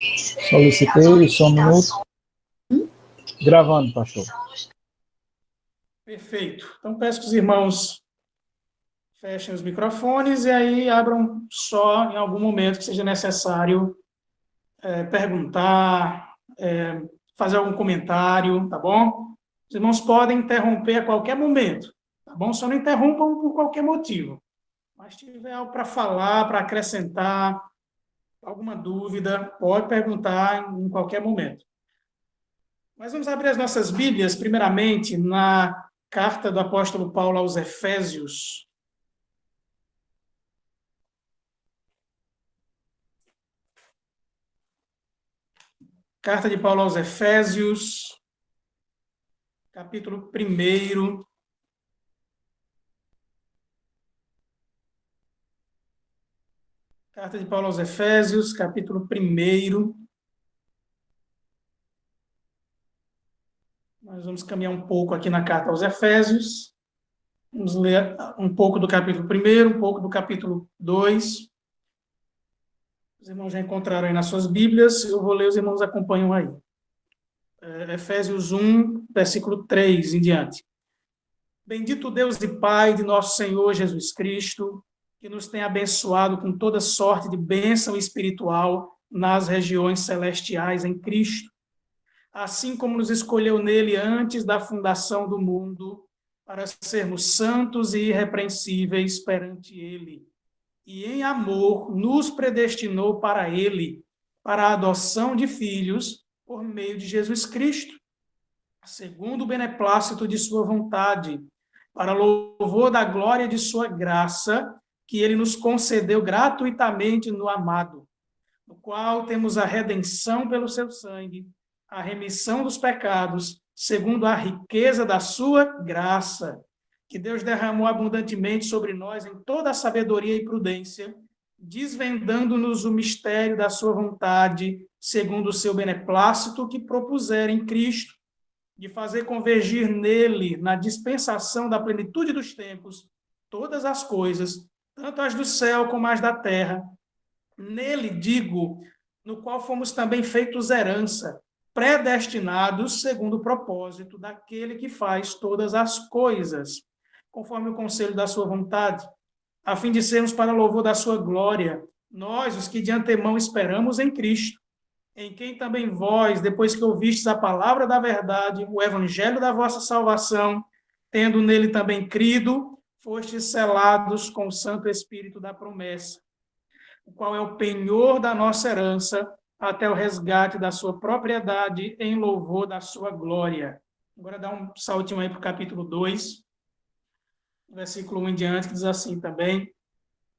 Solicitei, só um minuto. Gravando, pastor. Perfeito. Então, peço que os irmãos fechem os microfones e aí abram só em algum momento que seja necessário perguntar, fazer algum comentário, tá bom? Os irmãos podem interromper a qualquer momento, tá bom? Só não interrompam por qualquer motivo. Mas se tiver algo para falar, para acrescentar, alguma dúvida, pode perguntar em qualquer momento. Mas vamos abrir as nossas Bíblias, primeiramente, na carta do apóstolo Paulo aos Efésios. Carta de Paulo aos Efésios, capítulo 1. Carta de Paulo aos Efésios, capítulo 1. Nós vamos caminhar um pouco aqui na carta aos Efésios. Vamos ler um pouco do capítulo 1, um pouco do capítulo 2. Os irmãos já encontraram aí nas suas Bíblias. Eu vou ler, os irmãos acompanham aí. Efésios 1, versículo 3 em diante. Bendito Deus e Pai de nosso Senhor Jesus Cristo, que nos tem abençoado com toda sorte de bênção espiritual nas regiões celestiais em Cristo, assim como nos escolheu nele antes da fundação do mundo, para sermos santos e irrepreensíveis perante ele. E em amor nos predestinou para ele, para a adoção de filhos, por meio de Jesus Cristo, segundo o beneplácito de sua vontade, para louvor da glória de sua graça, que ele nos concedeu gratuitamente no amado, no qual temos a redenção pelo seu sangue, a remissão dos pecados, segundo a riqueza da sua graça, que Deus derramou abundantemente sobre nós em toda a sabedoria e prudência, desvendando-nos o mistério da sua vontade, segundo o seu beneplácito que propuser em Cristo, de fazer convergir nele, na dispensação da plenitude dos tempos, todas as coisas, tanto as do céu como as da terra. Nele, digo, no qual fomos também feitos herança, predestinados segundo o propósito daquele que faz todas as coisas, conforme o conselho da sua vontade, a fim de sermos para louvor da sua glória, nós, os que de antemão esperamos em Cristo, em quem também vós, depois que ouvistes a palavra da verdade, o evangelho da vossa salvação, tendo nele também crido, fostes selados com o Santo Espírito da promessa, o qual é o penhor da nossa herança, até o resgate da sua propriedade, em louvor da sua glória. Agora dá um saltinho aí para o capítulo 2, versículo 1 em diante, que diz assim também: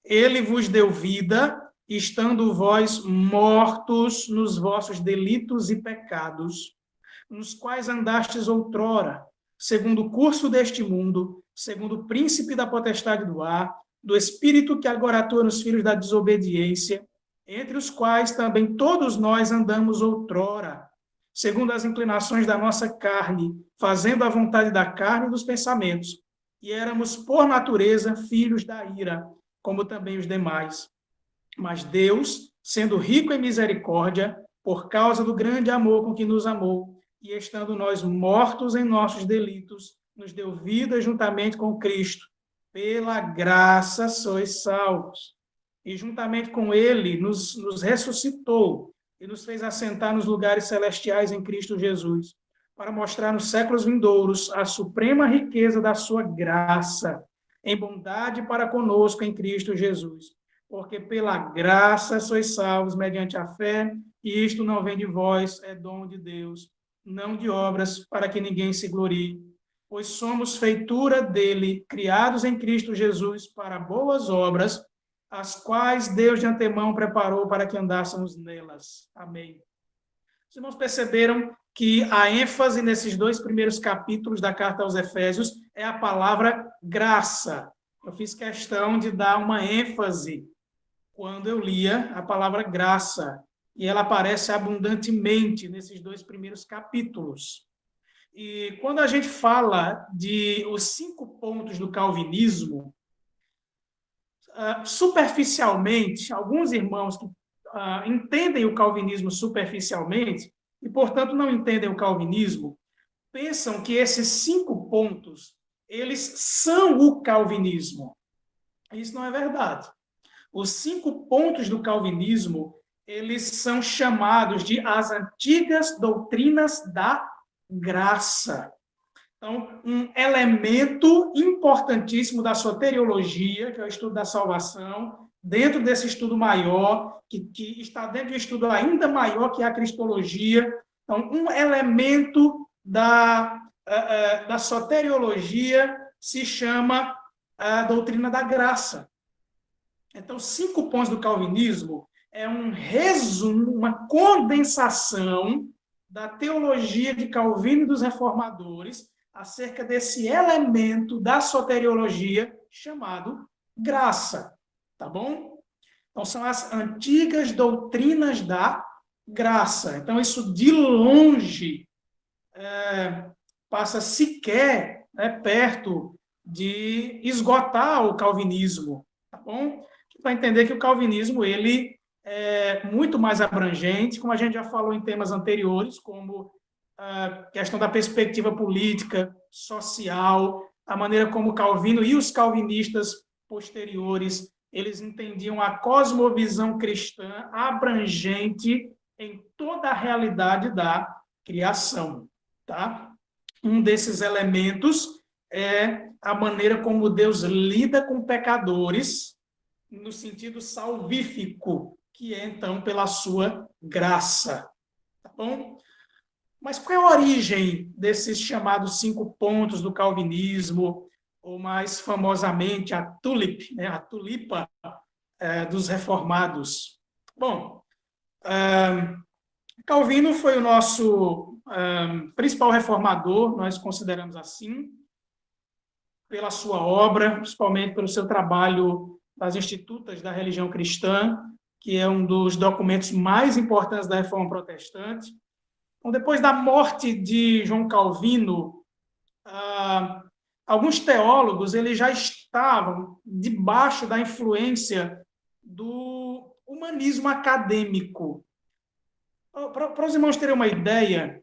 Ele vos deu vida, estando vós mortos nos vossos delitos e pecados, nos quais andastes outrora, segundo o curso deste mundo, segundo o príncipe da potestade do ar, do espírito que agora atua nos filhos da desobediência, entre os quais também todos nós andamos outrora, segundo as inclinações da nossa carne, fazendo a vontade da carne e dos pensamentos, e éramos, por natureza, filhos da ira, como também os demais. Mas Deus, sendo rico em misericórdia, por causa do grande amor com que nos amou, e estando nós mortos em nossos delitos, nos deu vida juntamente com Cristo. Pela graça sois salvos. E juntamente com ele nos ressuscitou e nos fez assentar nos lugares celestiais em Cristo Jesus, para mostrar nos séculos vindouros a suprema riqueza da sua graça, em bondade para conosco em Cristo Jesus. Porque pela graça sois salvos mediante a fé, e isto não vem de vós, é dom de Deus, não de obras, para que ninguém se glorie. Pois somos feitura dele, criados em Cristo Jesus para boas obras, as quais Deus de antemão preparou para que andássemos nelas. Amém. Os irmãos perceberam que a ênfase nesses 2 primeiros capítulos da carta aos Efésios é a palavra graça. Eu fiz questão de dar uma ênfase quando eu lia a palavra graça, e ela aparece abundantemente nesses 2 primeiros capítulos. E quando a gente fala de os 5 pontos do calvinismo, superficialmente, alguns irmãos que entendem o calvinismo superficialmente e, portanto, não entendem o calvinismo, pensam que esses 5 pontos, eles são o calvinismo. Isso não é verdade. Os 5 pontos do calvinismo, eles são chamados de as antigas doutrinas da graça. Então, um elemento importantíssimo da soteriologia, que é o estudo da salvação, dentro desse estudo maior, que está dentro de um estudo ainda maior, que é a cristologia. Então, um elemento da soteriologia se chama a doutrina da graça. Então, 5 pontos do calvinismo é um resumo, uma condensação da teologia de Calvino e dos reformadores acerca desse elemento da soteriologia chamado graça, tá bom? Então, são as antigas doutrinas da graça. Então, isso de longe passa sequer perto de esgotar o calvinismo, tá bom? Para entender que o calvinismo ele é muito mais abrangente, como a gente já falou em temas anteriores, como a questão da perspectiva política, social, a maneira como Calvino e os calvinistas posteriores eles entendiam a cosmovisão cristã abrangente em toda a realidade da criação, tá? Um desses elementos é a maneira como Deus lida com pecadores no sentido salvífico, que é, então, pela sua graça. Tá bom? Mas qual é a origem desses chamados 5 pontos do calvinismo, ou mais famosamente a tulip, né? A tulipa dos reformados? Bom, Calvino foi o nosso principal reformador, nós consideramos assim, pela sua obra, principalmente pelo seu trabalho das Institutas da Religião Cristã, que é um dos documentos mais importantes da Reforma Protestante. Então, depois da morte de João Calvino, alguns teólogos eles já estavam debaixo da influência do humanismo acadêmico. Para os irmãos terem uma ideia,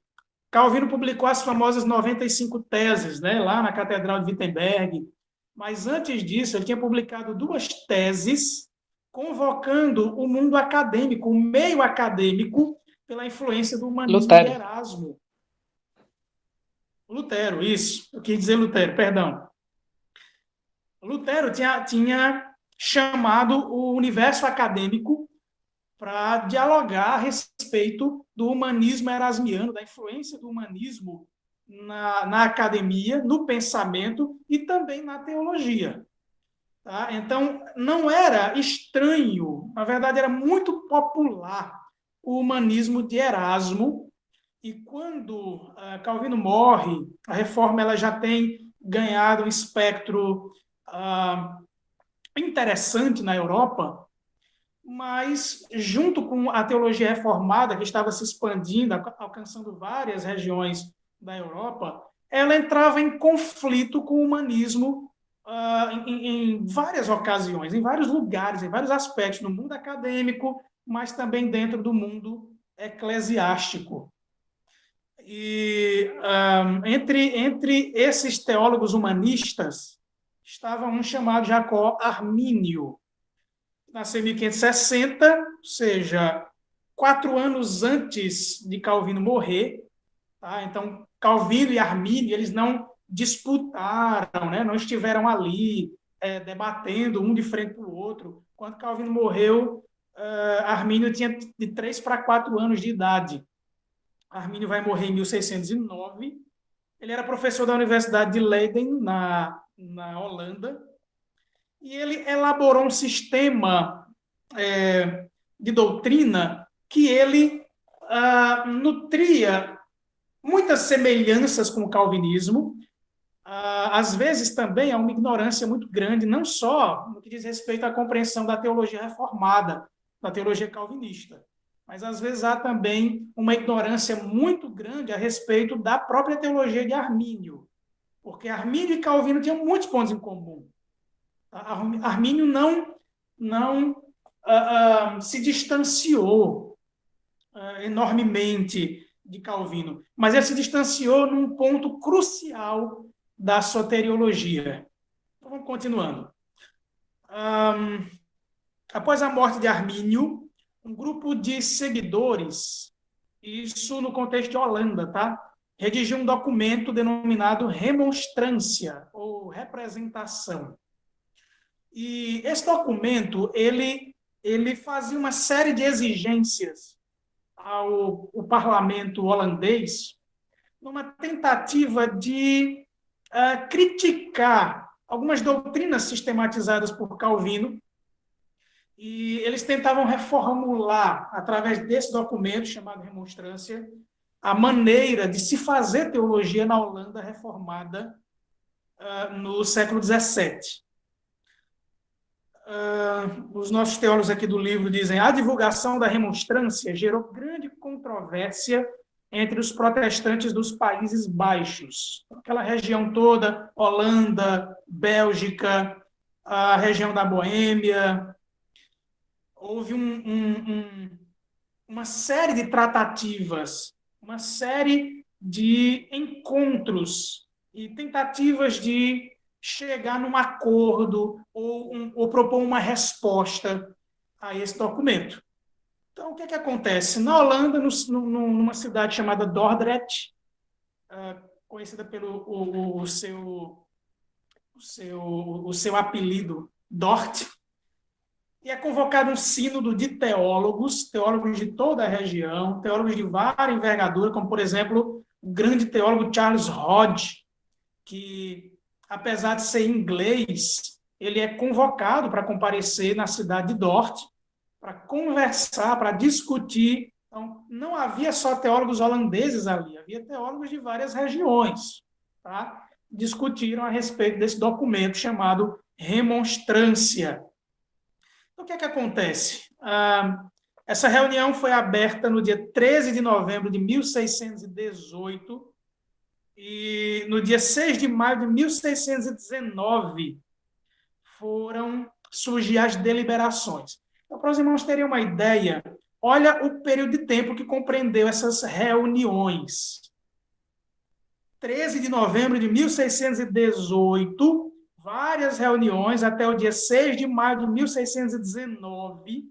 Calvino publicou as famosas 95 teses, né, lá na Catedral de Wittenberg, mas antes disso ele tinha publicado 2 teses convocando o mundo acadêmico, o meio acadêmico, pela influência do humanismo de Erasmo. Lutero, isso. Eu quis dizer Lutero, perdão. Lutero tinha chamado o universo acadêmico para dialogar a respeito do humanismo erasmiano, da influência do humanismo na academia, no pensamento e também na teologia. Tá? Então, não era estranho, na verdade, era muito popular o humanismo de Erasmo, e quando Calvino morre, a reforma ela já tem ganhado um espectro interessante na Europa, mas, junto com a teologia reformada, que estava se expandindo, alcançando várias regiões da Europa, ela entrava em conflito com o humanismo em várias ocasiões, em vários lugares, em vários aspectos, no mundo acadêmico, mas também dentro do mundo eclesiástico. E entre esses teólogos humanistas, estava um chamado Jacó Armínio, nasceu em 1560, ou seja, 4 anos antes de Calvino morrer. Tá? Então, Calvino e Armínio, eles não disputaram, né? Não estiveram ali debatendo um de frente para o outro. Quando Calvino morreu, Armínio tinha de 3 para 4 anos de idade. Armínio vai morrer em 1609. Ele era professor da Universidade de Leiden, na Holanda, e ele elaborou um sistema de doutrina que ele nutria muitas semelhanças com o calvinismo, às vezes também há uma ignorância muito grande, não só no que diz respeito à compreensão da teologia reformada, da teologia calvinista, mas às vezes há também uma ignorância muito grande a respeito da própria teologia de Armínio, porque Armínio e Calvino tinham muitos pontos em comum. Armínio não se distanciou enormemente de Calvino, mas ele se distanciou num ponto crucial da soteriologia. Então, vamos continuando. Após a morte de Armínio, um grupo de seguidores, isso no contexto de Holanda, tá? Redigiu um documento denominado Remonstrância, ou Representação. E esse documento, ele fazia uma série de exigências ao parlamento holandês, numa tentativa de criticar algumas doutrinas sistematizadas por Calvino, e eles tentavam reformular, através desse documento chamado Remonstrância, a maneira de se fazer teologia na Holanda reformada no século XVII. Os nossos teólogos aqui do livro dizem: a divulgação da remonstrância gerou grande controvérsia entre os protestantes dos Países Baixos, aquela região toda, Holanda, Bélgica, a região da Boêmia. Houve uma série de tratativas, uma série de encontros e tentativas de chegar num acordo ou propor uma resposta a esse documento. Então, o que acontece? Na Holanda, numa cidade chamada Dordrecht, conhecida pelo o seu apelido Dort, e é convocado um sínodo de teólogos de toda a região, teólogos de várias envergadura, como, por exemplo, o grande teólogo Charles Hodge, que, apesar de ser inglês, ele é convocado para comparecer na cidade de Dort, para conversar, para discutir. Então, não havia só teólogos holandeses ali, havia teólogos de várias regiões, tá? Discutiram a respeito desse documento chamado Remonstrância. Então, o que acontece? Essa reunião foi aberta no dia 13 de novembro de 1618 e no dia 6 de maio de 1619 foram surgir as deliberações. Então, para os irmãos terem uma ideia, olha o período de tempo que compreendeu essas reuniões. 13 de novembro de 1618, várias reuniões até o dia 6 de maio de 1619,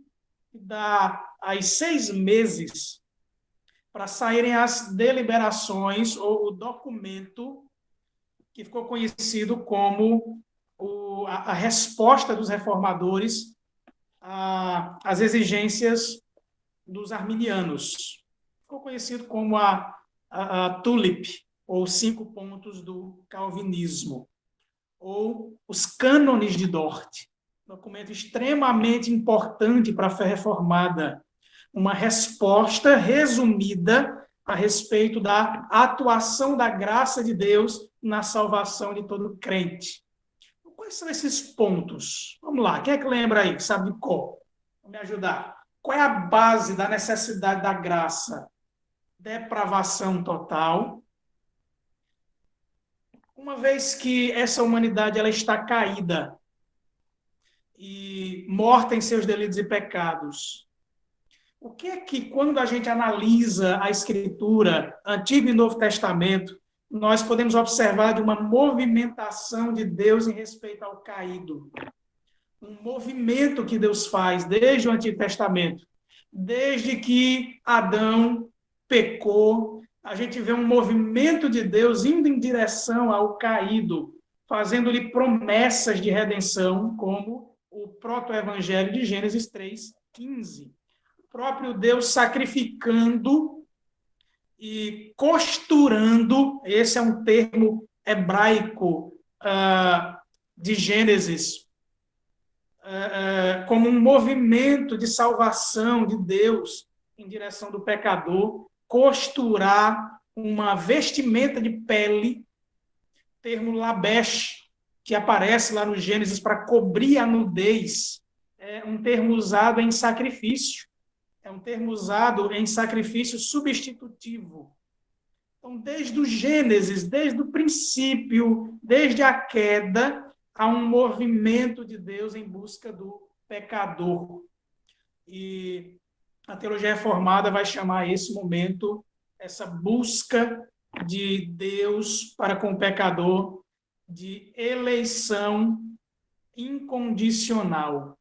que dá aí 6 meses para saírem as deliberações ou o documento que ficou conhecido como a resposta dos reformadores às exigências dos arminianos. Ficou conhecido como a TULIP, ou 5 pontos do calvinismo, ou os cânones de Dort, documento extremamente importante para a fé reformada, uma resposta resumida a respeito da atuação da graça de Deus na salvação de todo crente. Quais são esses pontos? Vamos lá, quem é que lembra aí, que sabe de qual? Vamos me ajudar. Qual é a base da necessidade da graça? Depravação total. Uma vez que essa humanidade ela está caída e morta em seus delitos e pecados, o que é que, quando a gente analisa a Escritura, Antigo e Novo Testamento, nós podemos observar de uma movimentação de Deus em respeito ao caído? Um movimento que Deus faz desde o Antigo Testamento. Desde que Adão pecou, a gente vê um movimento de Deus indo em direção ao caído, fazendo-lhe promessas de redenção, como o proto-evangelho de Gênesis 3:15. O próprio Deus sacrificando e costurando, esse é um termo hebraico de Gênesis, como um movimento de salvação de Deus em direção do pecador, costurar uma vestimenta de pele, termo labesh, que aparece lá no Gênesis para cobrir a nudez, é um termo usado em sacrifício, é um termo usado em sacrifício substitutivo. Então, desde o Gênesis, desde o princípio, desde a queda, há um movimento de Deus em busca do pecador. E a teologia reformada vai chamar esse momento, essa busca de Deus para com o pecador, de eleição incondicional.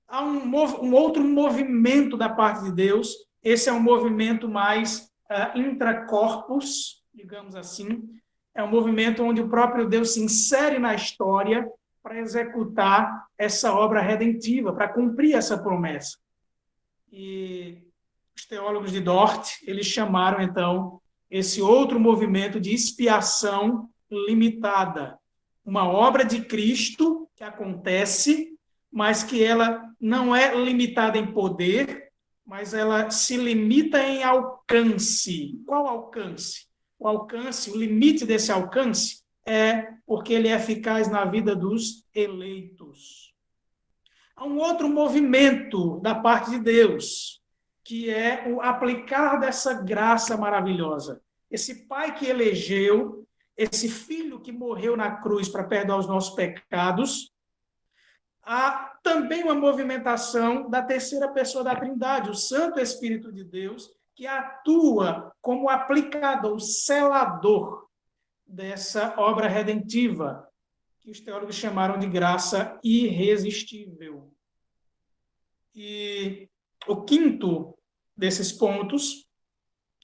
Há um outro movimento da parte de Deus, esse é um movimento mais intracorpus, digamos assim, é um movimento onde o próprio Deus se insere na história para executar essa obra redentiva, para cumprir essa promessa. E os teólogos de Dort, eles chamaram, então, esse outro movimento de expiação limitada. Uma obra de Cristo que acontece, mas que ela não é limitada em poder, mas ela se limita em alcance. Qual alcance? O alcance, o limite desse alcance é porque ele é eficaz na vida dos eleitos. Há um outro movimento da parte de Deus, que é o aplicar dessa graça maravilhosa. Esse Pai que elegeu, esse Filho que morreu na cruz para perdoar os nossos pecados, há também uma movimentação da terceira pessoa da Trindade, o Santo Espírito de Deus, que atua como aplicador, selador dessa obra redentiva, que os teólogos chamaram de graça irresistível. E o quinto desses pontos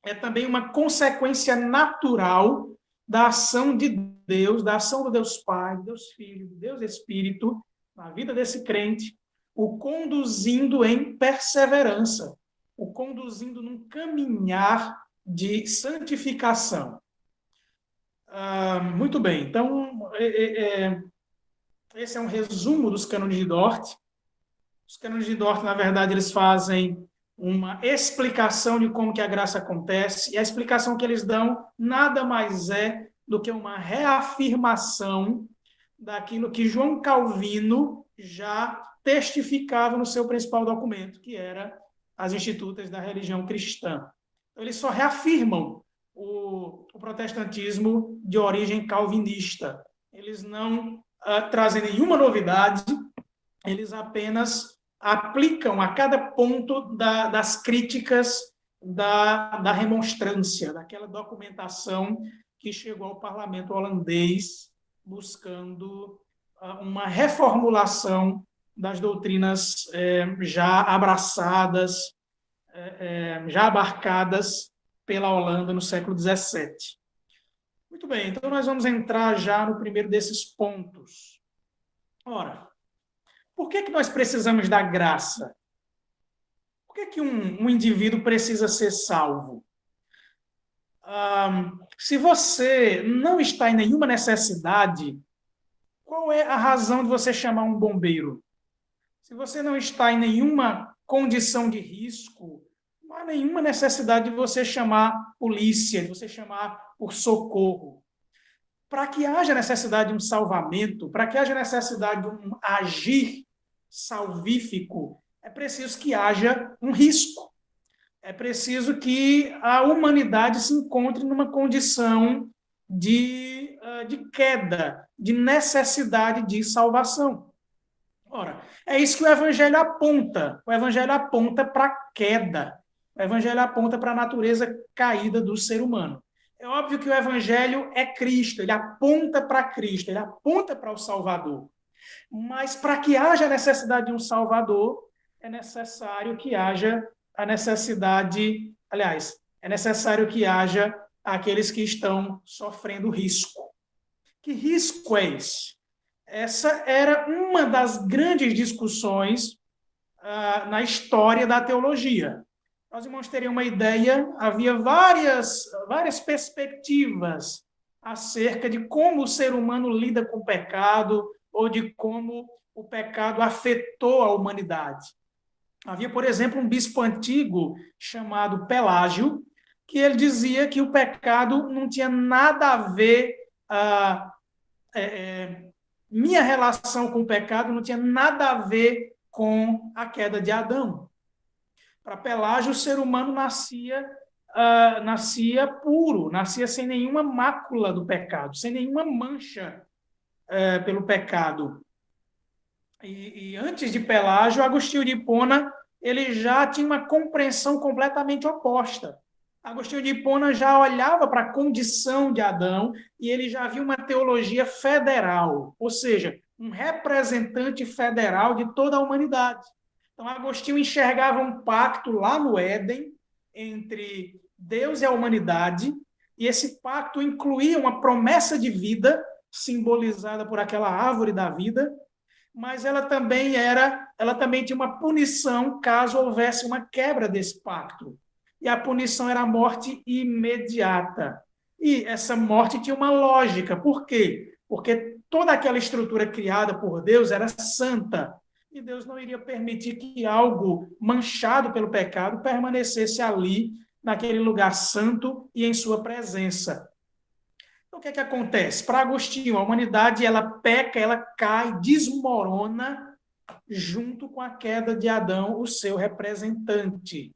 é também uma consequência natural da ação de Deus, da ação do Deus Pai, do Deus Filho, do Deus Espírito, na vida desse crente, o conduzindo em perseverança, o conduzindo num caminhar de santificação. Muito bem, então, esse é um resumo dos cânones de Dort. Os cânones de Dort, na verdade, eles fazem uma explicação de como que a graça acontece, e a explicação que eles dão nada mais é do que uma reafirmação daquilo que João Calvino já testificava no seu principal documento, que era as Institutas da Religião Cristã. Então, eles só reafirmam o protestantismo de origem calvinista. Eles não trazem nenhuma novidade, eles apenas aplicam a cada ponto das críticas da remonstrância, daquela documentação que chegou ao parlamento holandês buscando uma reformulação das doutrinas já abraçadas, já abarcadas pela Holanda no século XVII. Muito bem, então nós vamos entrar já no primeiro desses pontos. Ora, por que nós precisamos da graça? Por que um indivíduo precisa ser salvo? Se você não está em nenhuma necessidade, qual é a razão de você chamar um bombeiro? Se você não está em nenhuma condição de risco, não há nenhuma necessidade de você chamar polícia, de você chamar por socorro. Para que haja necessidade de um salvamento, para que haja necessidade de um agir salvífico, é preciso que haja um risco. É preciso que a humanidade se encontre numa condição de queda, de necessidade de salvação. Ora, é isso que o Evangelho aponta. O Evangelho aponta para a queda. O Evangelho aponta para a natureza caída do ser humano. É óbvio que o Evangelho é Cristo, ele aponta para Cristo, ele aponta para o Salvador. Mas para que haja necessidade de um Salvador, é necessário que haja a necessidade, aliás, é necessário que haja aqueles que estão sofrendo risco. Que risco é esse? Essa era uma das grandes discussões na história da teologia. Nós irmãos teriam uma ideia, havia várias perspectivas acerca de como o ser humano lida com o pecado ou de como o pecado afetou a humanidade. Havia, por exemplo, um bispo antigo chamado Pelágio, que ele dizia que o pecado não tinha nada a ver, minha relação com o pecado não tinha nada a ver com a queda de Adão. Para Pelágio, o ser humano nascia puro, nascia sem nenhuma mácula do pecado, sem nenhuma mancha pelo pecado. E antes de Pelágio, Agostinho de Hipona ele já tinha uma compreensão completamente oposta. Agostinho de Hipona já olhava para a condição de Adão e ele já via uma teologia federal, ou seja, um representante federal de toda a humanidade. Então, Agostinho enxergava um pacto lá no Éden entre Deus e a humanidade, e esse pacto incluía uma promessa de vida, simbolizada por aquela árvore da vida, mas ela também tinha uma punição caso houvesse uma quebra desse pacto. E a punição era a morte imediata. E essa morte tinha uma lógica. Por quê? Porque toda aquela estrutura criada por Deus era santa. E Deus não iria permitir que algo manchado pelo pecado permanecesse ali, naquele lugar santo e em sua presença. Então, o que é que acontece? Para Agostinho, a humanidade ela peca, ela cai, desmorona junto com a queda de Adão, o seu representante.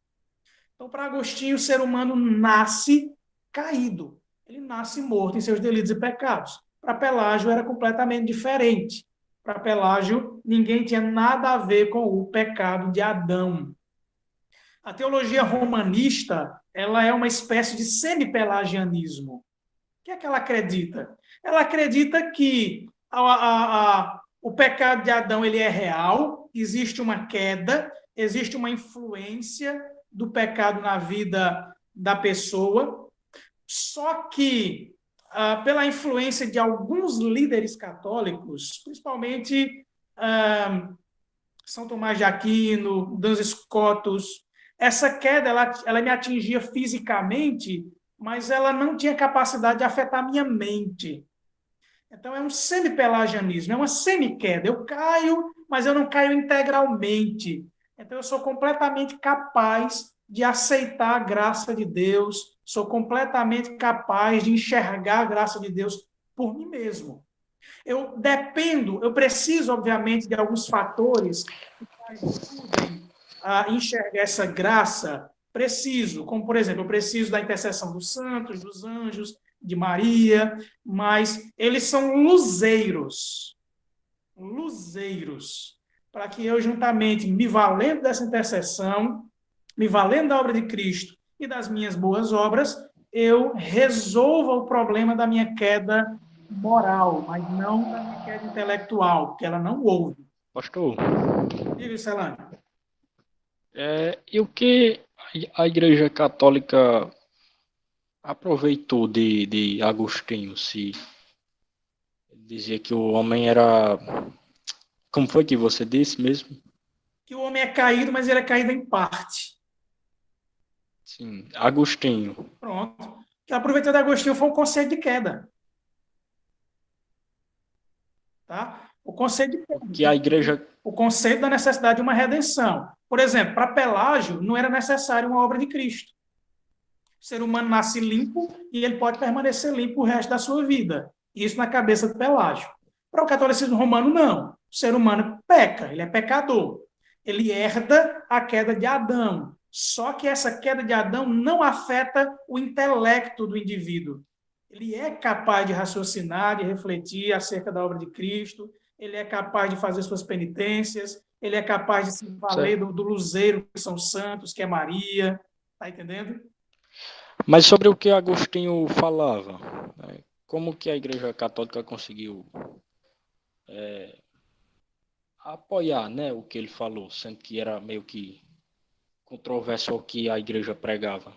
Então, para Agostinho, o ser humano nasce caído. Ele nasce morto em seus delitos e pecados. Para Pelágio era completamente diferente. Para Pelágio, ninguém tinha nada a ver com o pecado de Adão. A teologia romanista, ela é uma espécie de semi-pelagianismo. O que é que ela acredita? Ela acredita que o pecado de Adão ele é real, existe uma queda, existe uma influência do pecado na vida da pessoa, só que pela influência de alguns líderes católicos, principalmente São Tomás de Aquino, Duns Scotus, essa queda ela me atingia fisicamente, mas ela não tinha capacidade de afetar minha mente. Então, é um semi-pelagianismo, é uma semi-queda. Eu caio, mas eu não caio integralmente. Então, eu sou completamente capaz de aceitar a graça de Deus, sou completamente capaz de enxergar a graça de Deus por mim mesmo. Eu preciso, obviamente, de alguns fatores que ajudem a enxergar essa graça. Preciso, como, por exemplo, eu preciso da intercessão dos santos, dos anjos, de Maria, mas eles são luzeiros, para que eu, juntamente, me valendo dessa intercessão, me valendo da obra de Cristo e das minhas boas obras, eu resolva o problema da minha queda moral, mas não da minha queda intelectual, porque ela não houve. Pastor, Diga, Celane. e o que a Igreja Católica aproveitou de Agostinho? Se dizia que o homem era... Como foi que você disse mesmo? Que o homem é caído, mas ele é caído em parte. Sim, Agostinho. Pronto. O que aproveitou de Agostinho foi o conceito de queda. Tá? O conceito de queda. Que a Igreja... O conceito da necessidade de uma redenção. Por exemplo, para Pelágio, não era necessário uma obra de Cristo. O ser humano nasce limpo e ele pode permanecer limpo o resto da sua vida. Isso na cabeça de Pelágio. Para o catolicismo romano, não. O ser humano peca, ele é pecador. Ele herda a queda de Adão. Só que essa queda de Adão não afeta o intelecto do indivíduo. Ele é capaz de raciocinar, de refletir acerca da obra de Cristo, ele é capaz de fazer suas penitências, ele é capaz de se valer do luzeiro, que são santos, que é Maria. Está entendendo? Mas sobre o que Agostinho falava, como que a Igreja Católica conseguiu apoiar, né, o que ele falou, sendo que era meio que controverso ao que a Igreja pregava?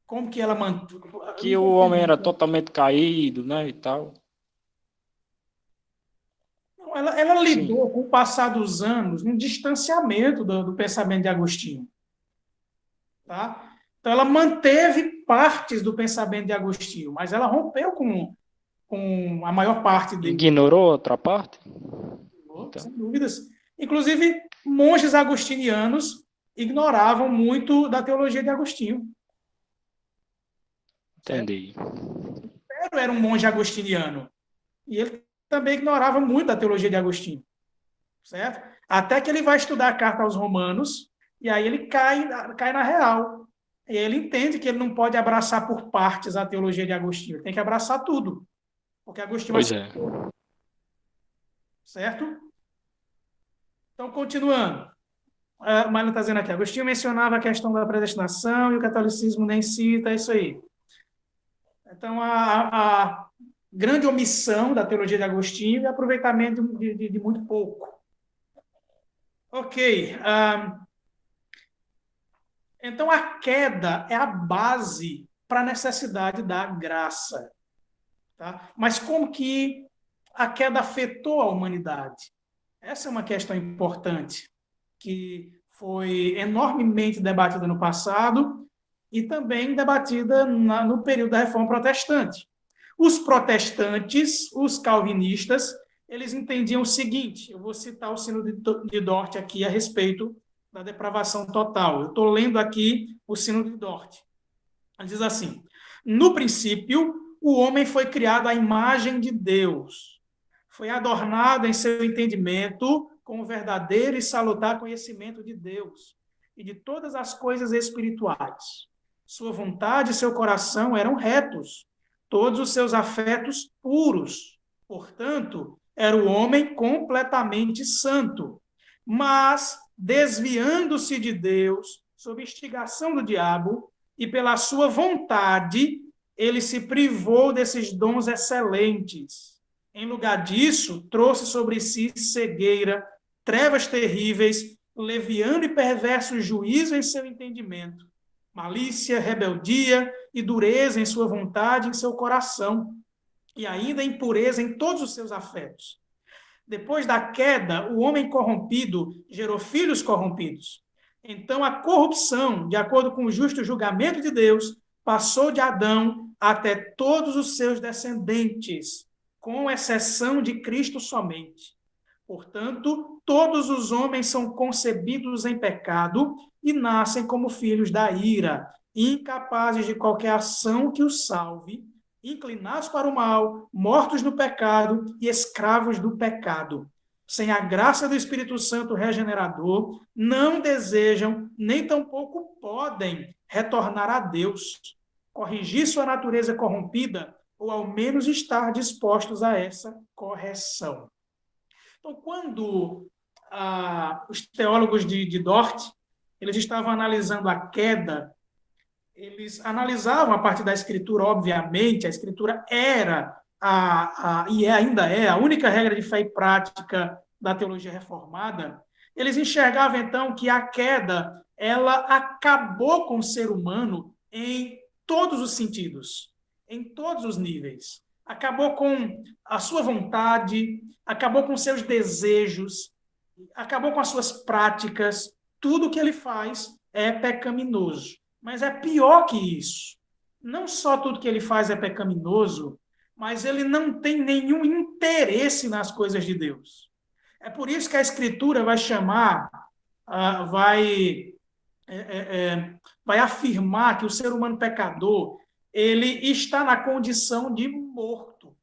Como que ela manteve? Que o homem era totalmente caído, né, e tal. Ela lidou, com o passar dos anos, um distanciamento do pensamento de Agostinho. Tá? Então, ela manteve partes do pensamento de Agostinho, mas ela rompeu com a maior parte dele. Ignorou outra parte? Então. Sem dúvidas. Inclusive, monges agostinianos ignoravam muito da teologia de Agostinho. Entendi. Lutero era um monge agostiniano. E ele também ignorava muito da teologia de Agostinho. Certo? Até que ele vai estudar a carta aos Romanos, e aí ele cai na real. E ele entende que ele não pode abraçar por partes a teologia de Agostinho. Ele tem que abraçar tudo. Porque Agostinho... Pois é. Certo? Então, continuando. Mário está dizendo aqui, Agostinho mencionava a questão da predestinação e o catolicismo nem cita, é isso aí. Então, a grande omissão da teologia de Agostinho é aproveitamento de muito pouco. Ok. Então, a queda é a base para a necessidade da graça. Tá? Mas como que a queda afetou a humanidade? Essa é uma questão importante, que foi enormemente debatida no passado e também debatida no período da Reforma Protestante. Os protestantes, os calvinistas, eles entendiam o seguinte, eu vou citar o Sino de Dort aqui a respeito da depravação total. Eu estou lendo aqui o Sino de Dort. Ele diz assim, no princípio, o homem foi criado à imagem de Deus, foi adornado em seu entendimento com o verdadeiro e salutar conhecimento de Deus e de todas as coisas espirituais. Sua vontade e seu coração eram retos, todos os seus afetos puros. Portanto, era o homem completamente santo. Mas, desviando-se de Deus, sob instigação do diabo, e pela sua vontade, ele se privou desses dons excelentes. Em lugar disso, trouxe sobre si cegueira, trevas terríveis, leviano e perverso juízo em seu entendimento, malícia, rebeldia e dureza em sua vontade e em seu coração, e ainda impureza em todos os seus afetos. Depois da queda, o homem corrompido gerou filhos corrompidos. Então, a corrupção, de acordo com o justo julgamento de Deus, passou de Adão até todos os seus descendentes, com exceção de Cristo somente. Portanto, todos os homens são concebidos em pecado e nascem como filhos da ira, incapazes de qualquer ação que os salve, inclinados para o mal, mortos no pecado e escravos do pecado. Sem a graça do Espírito Santo regenerador, não desejam, nem tampouco podem retornar a Deus, corrigir sua natureza corrompida, ou ao menos estar dispostos a essa correção. Então, quando os teólogos de Dort, eles estavam analisando a queda, eles analisavam a partir da Escritura, obviamente, a Escritura era, e ainda é, a única regra de fé e prática da teologia reformada. Eles enxergavam, então, que a queda, ela acabou com o ser humano em todos os sentidos, em todos os níveis. Acabou com a sua vontade, acabou com seus desejos, acabou com as suas práticas. Tudo que ele faz é pecaminoso. Mas é pior que isso. Não só tudo que ele faz é pecaminoso, mas ele não tem nenhum interesse nas coisas de Deus. É por isso que a Escritura vai chamar, vai afirmar que o ser humano pecador, ele está na condição de morto.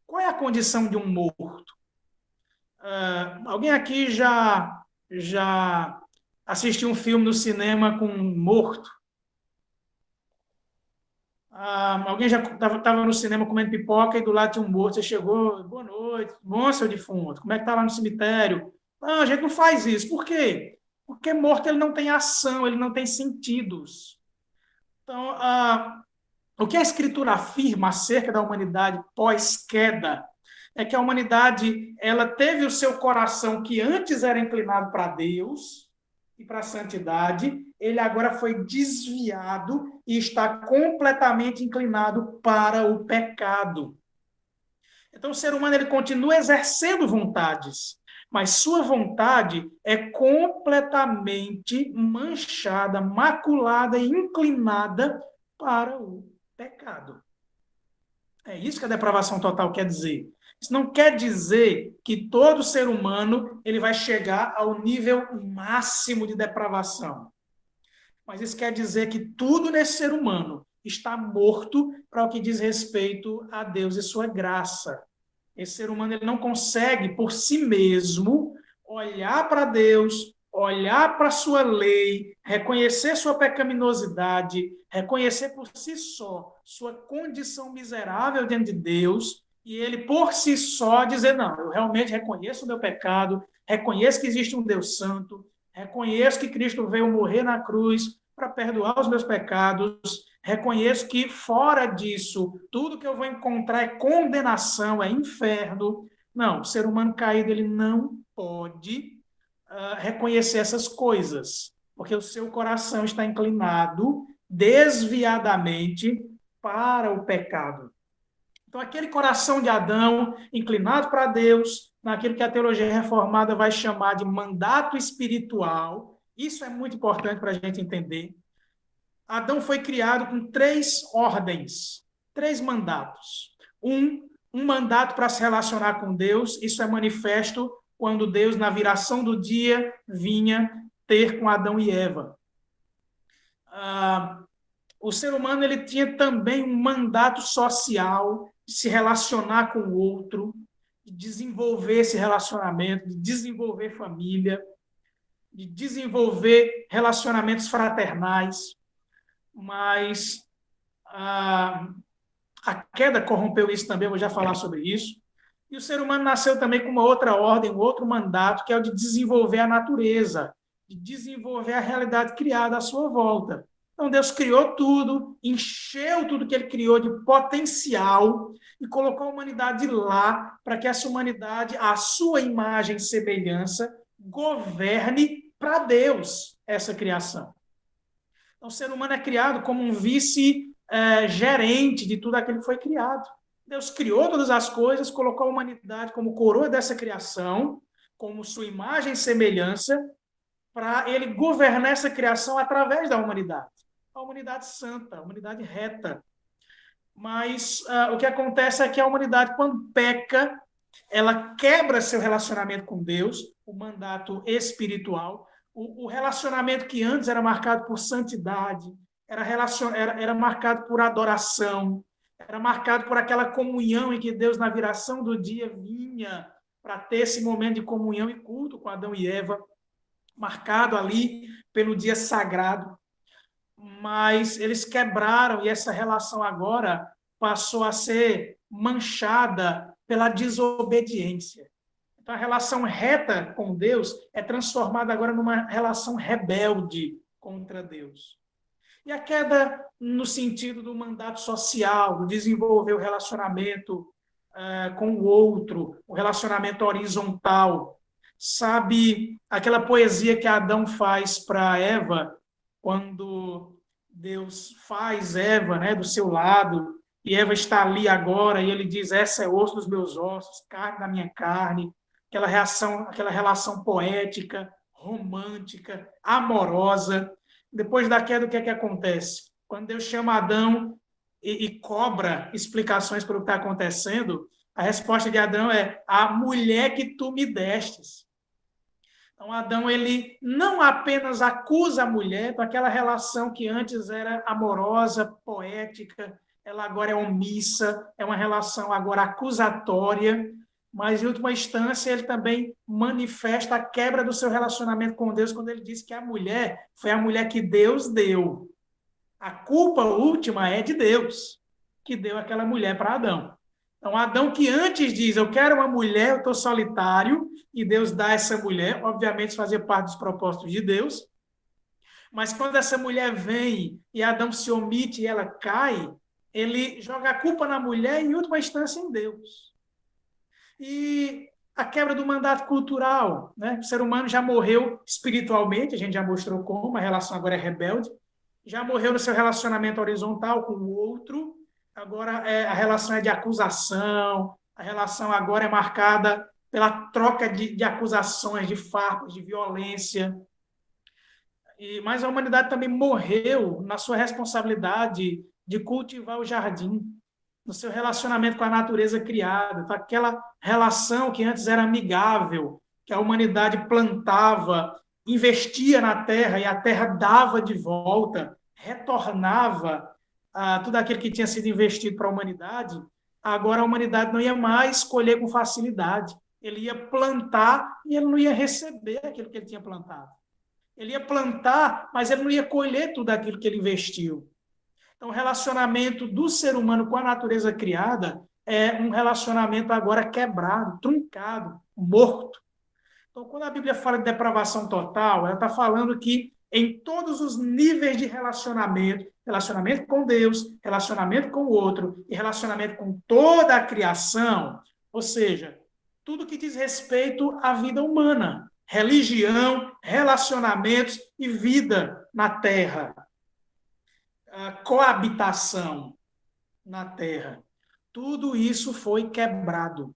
Qual é a condição de um morto? Alguém aqui já assistiu um filme no cinema com um morto? Alguém já estava no cinema comendo pipoca e do lado tinha um morto, você chegou, boa noite, bom, seu defunto, como é que está lá no cemitério? Não, a gente não faz isso. Por quê? Porque morto ele não tem ação, ele não tem sentidos. Então, o que a Escritura afirma acerca da humanidade pós-queda é que a humanidade ela teve o seu coração que antes era inclinado para Deus e para a santidade, ele agora foi desviado e está completamente inclinado para o pecado. Então, o ser humano ele continua exercendo vontades, mas sua vontade é completamente manchada, maculada e inclinada para o pecado. É isso que a depravação total quer dizer. Isso não quer dizer que todo ser humano ele vai chegar ao nível máximo de depravação. Mas isso quer dizer que tudo nesse ser humano está morto para o que diz respeito a Deus e sua graça. Esse ser humano ele não consegue, por si mesmo, olhar para Deus, olhar para a sua lei, reconhecer sua pecaminosidade, reconhecer por si só sua condição miserável diante de Deus, e ele, por si só, dizer, não, eu realmente reconheço o meu pecado, reconheço que existe um Deus santo, Reconheço que Cristo veio morrer na cruz para perdoar os meus pecados. Reconheço que, fora disso, tudo que eu vou encontrar é condenação, é inferno. Não, o ser humano caído ele não pode reconhecer essas coisas, porque o seu coração está inclinado desviadamente para o pecado. Então, aquele coração de Adão, inclinado para Deus, naquilo que a teologia reformada vai chamar de mandato espiritual, isso é muito importante para a gente entender. Adão foi criado com 3 ordens, 3 mandatos. Um mandato para se relacionar com Deus, isso é manifesto quando Deus, na viração do dia, vinha ter com Adão e Eva. O ser humano ele tinha também um mandato social de se relacionar com o outro, de desenvolver esse relacionamento, de desenvolver família, de desenvolver relacionamentos fraternais, mas a queda corrompeu isso também, eu vou já falar sobre isso. E o ser humano nasceu também com uma outra ordem, um outro mandato, que é o de desenvolver a natureza, de desenvolver a realidade criada à sua volta. Então, Deus criou tudo, encheu tudo que ele criou de potencial e colocou a humanidade lá para que essa humanidade, à sua imagem e semelhança, governe para Deus essa criação. Então, o ser humano é criado como um vice-gerente de tudo aquilo que foi criado. Deus criou todas as coisas, colocou a humanidade como coroa dessa criação, como sua imagem e semelhança, para ele governar essa criação através da humanidade. A humanidade santa, a humanidade reta. Mas o que acontece é que a humanidade, quando peca, ela quebra seu relacionamento com Deus, o mandato espiritual, o relacionamento que antes era marcado por santidade, era marcado por adoração, era marcado por aquela comunhão em que Deus, na viração do dia, vinha para ter esse momento de comunhão e culto com Adão e Eva, marcado ali pelo dia sagrado. Mas eles quebraram e essa relação agora passou a ser manchada pela desobediência. Então, a relação reta com Deus é transformada agora numa relação rebelde contra Deus. E a queda no sentido do mandato social, do desenvolver o relacionamento com o outro, o relacionamento horizontal. Sabe aquela poesia que Adão faz para Eva, quando Deus faz Eva, né, do seu lado, e Eva está ali agora, e ele diz, essa é osso dos meus ossos, carne da minha carne, aquela relação poética, romântica, amorosa. Depois da queda, o que é que acontece? Quando Deus chama Adão e cobra explicações para o que está acontecendo, a resposta de Adão é, a mulher que tu me destes. Então, Adão, ele não apenas acusa a mulher com aquela relação que antes era amorosa, poética, ela agora é omissa, é uma relação agora acusatória, mas, em última instância, ele também manifesta a quebra do seu relacionamento com Deus quando ele diz que a mulher foi a mulher que Deus deu. A culpa última é de Deus, que deu aquela mulher para Adão. Então, Adão que antes diz, eu quero uma mulher, eu estou solitário, e Deus dá essa mulher, obviamente fazia parte dos propósitos de Deus, mas quando essa mulher vem e Adão se omite e ela cai, ele joga a culpa na mulher e, em última instância, em Deus. E a quebra do mandato cultural, né? O ser humano já morreu espiritualmente, a gente já mostrou como, a relação agora é rebelde, já morreu no seu relacionamento horizontal com o outro, agora a relação é de acusação, a relação agora é marcada pela troca de acusações, de farpas, de violência. Mas a humanidade também morreu na sua responsabilidade de cultivar o jardim, no seu relacionamento com a natureza criada, com aquela relação que antes era amigável, que a humanidade plantava, investia na terra e a terra dava de volta, retornava tudo aquilo que tinha sido investido para a humanidade. Agora a humanidade não ia mais colher com facilidade. Ele ia plantar e ele não ia receber aquilo que ele tinha plantado. Ele ia plantar, mas ele não ia colher tudo aquilo que ele investiu. Então, o relacionamento do ser humano com a natureza criada é um relacionamento agora quebrado, truncado, morto. Então, quando a Bíblia fala de depravação total, ela está falando que em todos os níveis de relacionamento, relacionamento com Deus, relacionamento com o outro e relacionamento com toda a criação, ou seja, tudo que diz respeito à vida humana, religião, relacionamentos e vida na Terra, a coabitação na Terra, tudo isso foi quebrado.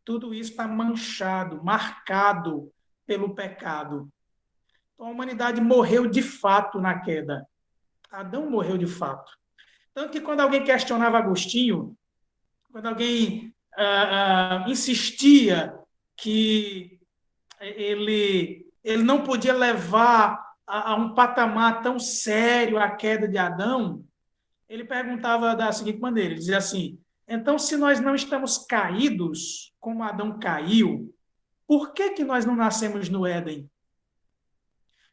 Tudo isso está manchado, marcado pelo pecado. Então, a humanidade morreu de fato na queda. Adão morreu de fato. Tanto que quando alguém questionava Agostinho, quando alguém insistia que ele não podia levar a um patamar tão sério a queda de Adão, ele perguntava da seguinte maneira, ele dizia assim, então, se nós não estamos caídos, como Adão caiu, por que nós não nascemos no Éden?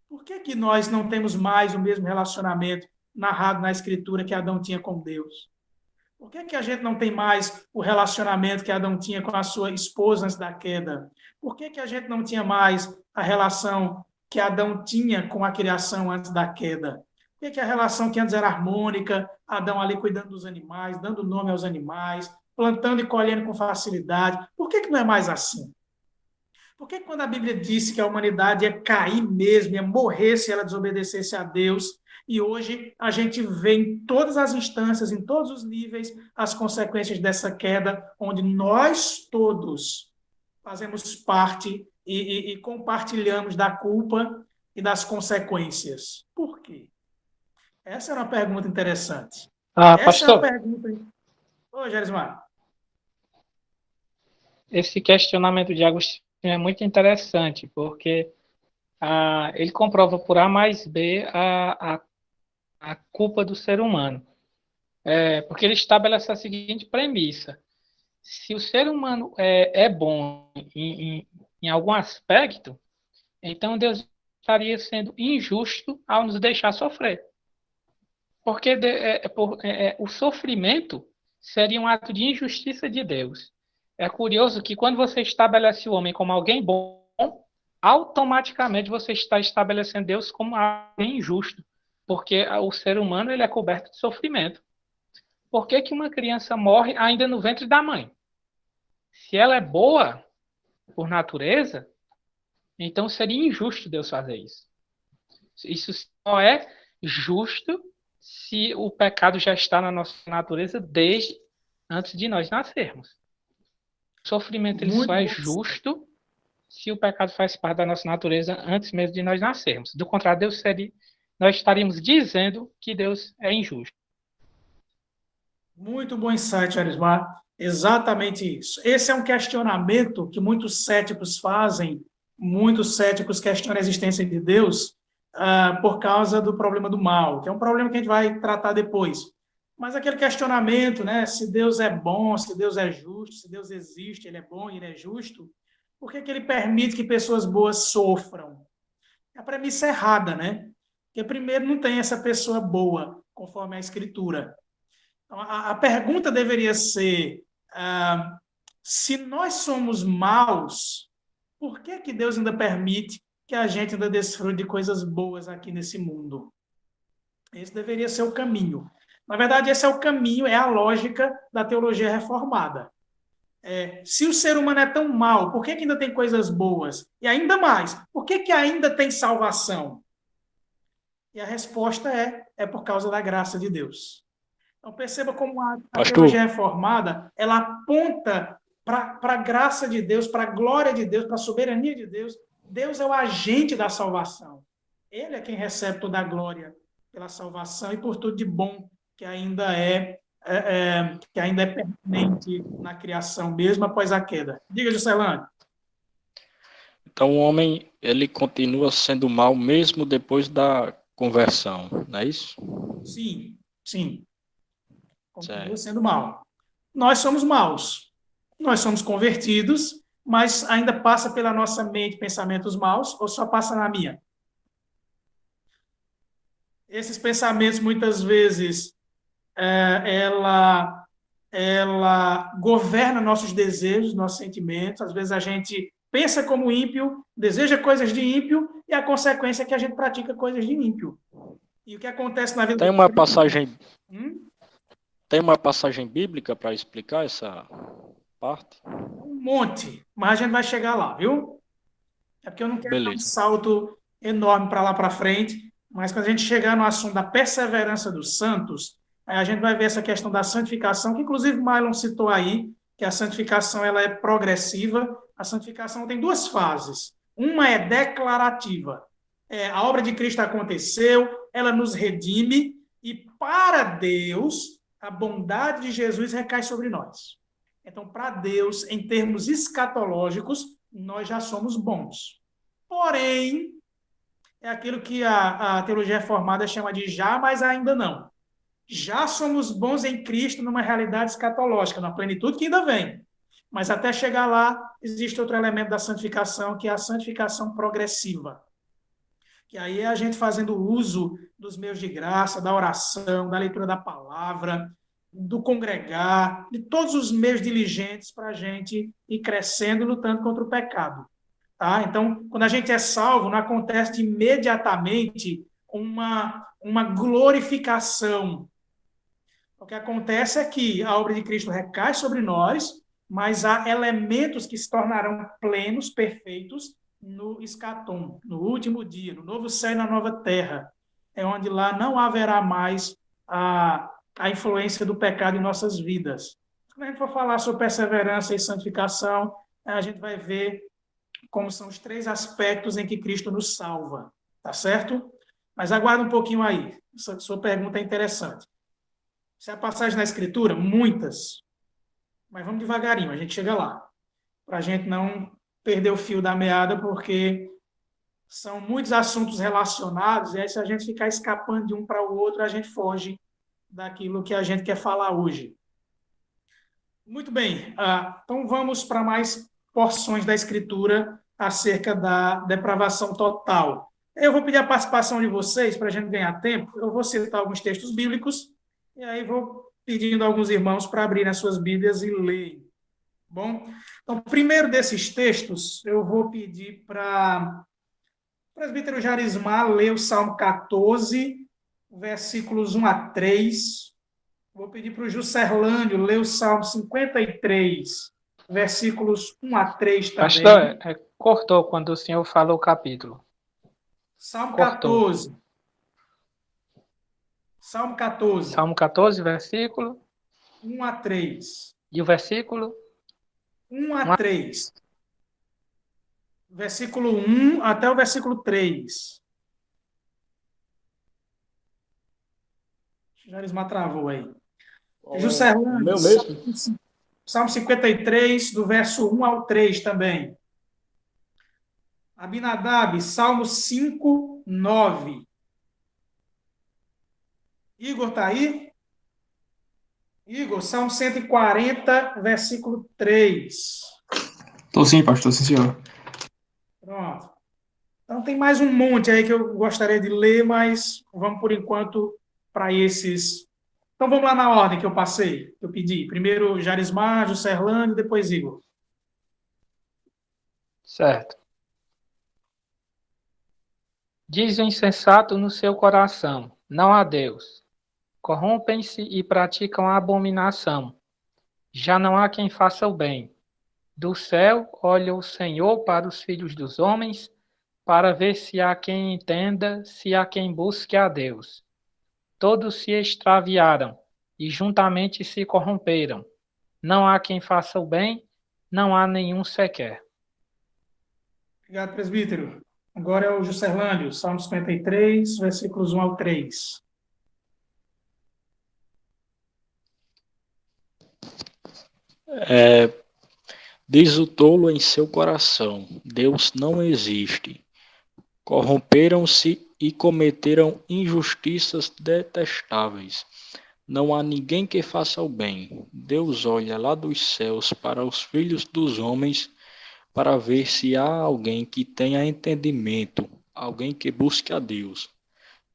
Por que nós não temos mais o mesmo relacionamento narrado na Escritura que Adão tinha com Deus? Por que a gente não tem mais o relacionamento que Adão tinha com a sua esposa antes da queda? Por que a gente não tinha mais a relação que Adão tinha com a criação antes da queda? Por que a relação que antes era harmônica, Adão ali cuidando dos animais, dando nome aos animais, plantando e colhendo com facilidade? Por que não é mais assim? Por que quando a Bíblia disse que a humanidade ia cair mesmo, ia morrer se ela desobedecesse a Deus, e hoje a gente vê em todas as instâncias, em todos os níveis, as consequências dessa queda, onde nós todos fazemos parte e compartilhamos da culpa e das consequências? Por quê? Essa é uma pergunta interessante. Essa é uma Pastor, pergunta... Ô, Gerismar. esse questionamento de Agostinho é muito interessante, porque ele comprova por A mais B a culpa do ser humano. Porque ele estabelece a seguinte premissa: se o ser humano é bom em algum aspecto, então Deus estaria sendo injusto ao nos deixar sofrer. Porque o sofrimento seria um ato de injustiça de Deus. É curioso que quando você estabelece o homem como alguém bom, automaticamente você está estabelecendo Deus como alguém injusto. Porque o ser humano ele é coberto de sofrimento. Por que uma criança morre ainda no ventre da mãe? Se ela é boa por natureza, então seria injusto Deus fazer isso. Isso só é justo se o pecado já está na nossa natureza desde antes de nós nascermos. O sofrimento ele só é justo se o pecado faz parte da nossa natureza antes mesmo de nós nascermos. Do contrário, nós estaríamos dizendo que Deus é injusto. Muito bom insight, Arismar. Exatamente isso. Esse é um questionamento que muitos céticos fazem, muitos céticos questionam a existência de Deus por causa do problema do mal, que é um problema que a gente vai tratar depois. Mas aquele questionamento, né, se Deus é bom, se Deus é justo, se Deus existe, ele é bom e ele é justo, por que ele permite que pessoas boas sofram? A premissa é errada, né? Porque primeiro não tem essa pessoa boa, conforme a Escritura. Então, a pergunta deveria ser, se nós somos maus, por que Deus ainda permite que a gente ainda desfrute de coisas boas aqui nesse mundo? Esse deveria ser o caminho. Na verdade, esse é o caminho, é a lógica da teologia reformada. Se o ser humano é tão mau, por que ainda tem coisas boas? E ainda mais, por que ainda tem salvação? E a resposta é por causa da graça de Deus. Então, perceba como a teologia reformada, ela aponta para a graça de Deus, para a glória de Deus, para a soberania de Deus. Deus é o agente da salvação. Ele é quem recebe toda a glória pela salvação e por tudo de bom que ainda é permanente na criação, mesmo após a queda. Diga, Juscelano. Então, o homem, ele continua sendo mau mesmo depois da conversão, não é isso? Sim, sim. Continua sendo mau. Nós somos maus. Nós somos convertidos, mas ainda passa pela nossa mente pensamentos maus ou só passa na minha? Esses pensamentos, muitas vezes, ela governa nossos desejos, nossos sentimentos. Às vezes a gente pensa como ímpio, deseja coisas de ímpio, e a consequência é que a gente pratica coisas de ímpio. E o que acontece na vida Tem do uma crente? passagem, Hum? tem uma passagem bíblica para explicar essa parte? Um monte, mas a gente vai chegar lá, viu? É porque eu não quero dar um Beleza. salto enorme para lá para frente, mas quando a gente chegar no assunto da perseverança dos santos, aí a gente vai ver essa questão da santificação, que inclusive Marlon citou aí, que a santificação ela é progressiva. A santificação tem duas fases. Uma é declarativa. A obra de Cristo aconteceu, ela nos redime, e para Deus, a bondade de Jesus recai sobre nós. Então, para Deus, em termos escatológicos, nós já somos bons. Porém, é aquilo que a teologia reformada chama de já, mas ainda não. Já somos bons em Cristo numa realidade escatológica, na plenitude que ainda vem. Mas até chegar lá, existe outro elemento da santificação, que é a santificação progressiva. Que aí é a gente fazendo uso dos meios de graça, da oração, da leitura da palavra, do congregar, de todos os meios diligentes para a gente ir crescendo e lutando contra o pecado. Tá? Então, quando a gente é salvo, não acontece imediatamente uma glorificação. O que acontece é que a obra de Cristo recai sobre nós, mas há elementos que se tornarão plenos, perfeitos, no escatom, no último dia, no novo céu e na nova terra. É onde lá não haverá mais a influência do pecado em nossas vidas. Quando a gente for falar sobre perseverança e santificação, a gente vai ver como são os três aspectos em que Cristo nos salva, tá certo? Mas aguarda um pouquinho aí, essa sua pergunta é interessante. Se a passagem na Escritura, muitas, mas vamos devagarinho, a gente chega lá, para a gente não perder o fio da meada, porque são muitos assuntos relacionados, e aí se a gente ficar escapando de um para o outro, a gente foge daquilo que a gente quer falar hoje. Muito bem, então vamos para mais porções da Escritura acerca da depravação total. Eu vou pedir a participação de vocês para a gente ganhar tempo. Eu vou citar alguns textos bíblicos e aí vou pedindo a alguns irmãos para abrirem as suas Bíblias e lerem. Bom, então, primeiro desses textos, eu vou pedir para o presbítero Jarismar ler o Salmo 14, versículos 1 a 3. Vou pedir para o Juscelândio ler o Salmo 53, versículos 1 a 3 também. Pastor, cortou quando o senhor falou o capítulo. Salmo Cortou. 14. Salmo 14, Salmo 14, versículo 1 a 3. e o versículo 1 a 3. Versículo 1 até o versículo 3. Jarismar travou aí. Juscelândio, Meu mesmo? Salmo 53, do verso 1 ao 3 também. Abinadab, Salmo 5, 9. Igor está aí? Igor, Salmo 140, versículo 3. Estou sim, pastor, sim, senhor. Pronto. Então tem mais um monte aí que eu gostaria de ler, mas vamos por enquanto para esses. Então vamos lá na ordem que eu passei, que eu pedi. Primeiro Jarismar, Juscelândio, depois Igor. certo. Diz o insensato no seu coração: não há Deus. Corrompem-se e praticam a abominação. Já não há quem faça o bem. Do céu olha o Senhor para os filhos dos homens, para ver se há quem entenda, se há quem busque a Deus. Todos se extraviaram e juntamente se corromperam. Não há quem faça o bem, não há nenhum sequer. Obrigado, presbítero. Agora é o Juscelândio, Salmo 53, versículos 1 ao 3. Diz o tolo em seu coração: Deus não existe. Corromperam-se e cometeram injustiças detestáveis. Não há ninguém que faça o bem. Deus olha lá dos céus para os filhos dos homens, para ver se há alguém que tenha entendimento, alguém que busque a Deus.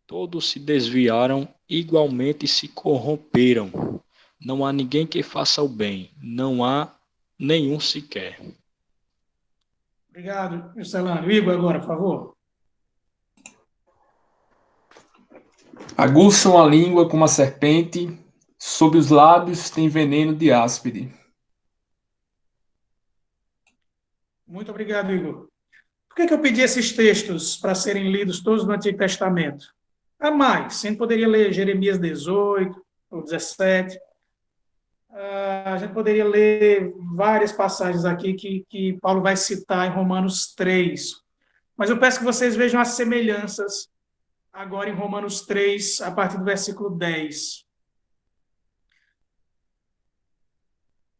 Todos se desviaram, igualmente se corromperam. Não há ninguém que faça o bem, não há nenhum sequer. Obrigado, Juscelano. Igor, agora, por favor. Aguçam a língua como a serpente, sob os lábios tem veneno de áspide. Muito obrigado, Igor. Por que eu pedi esses textos para serem lidos todos no Antigo Testamento? Há mais. A gente poderia ler Jeremias 18 ou 17. A gente poderia ler várias passagens aqui que Paulo vai citar em Romanos 3. Mas eu peço que vocês vejam as semelhanças agora em Romanos 3, a partir do versículo 10.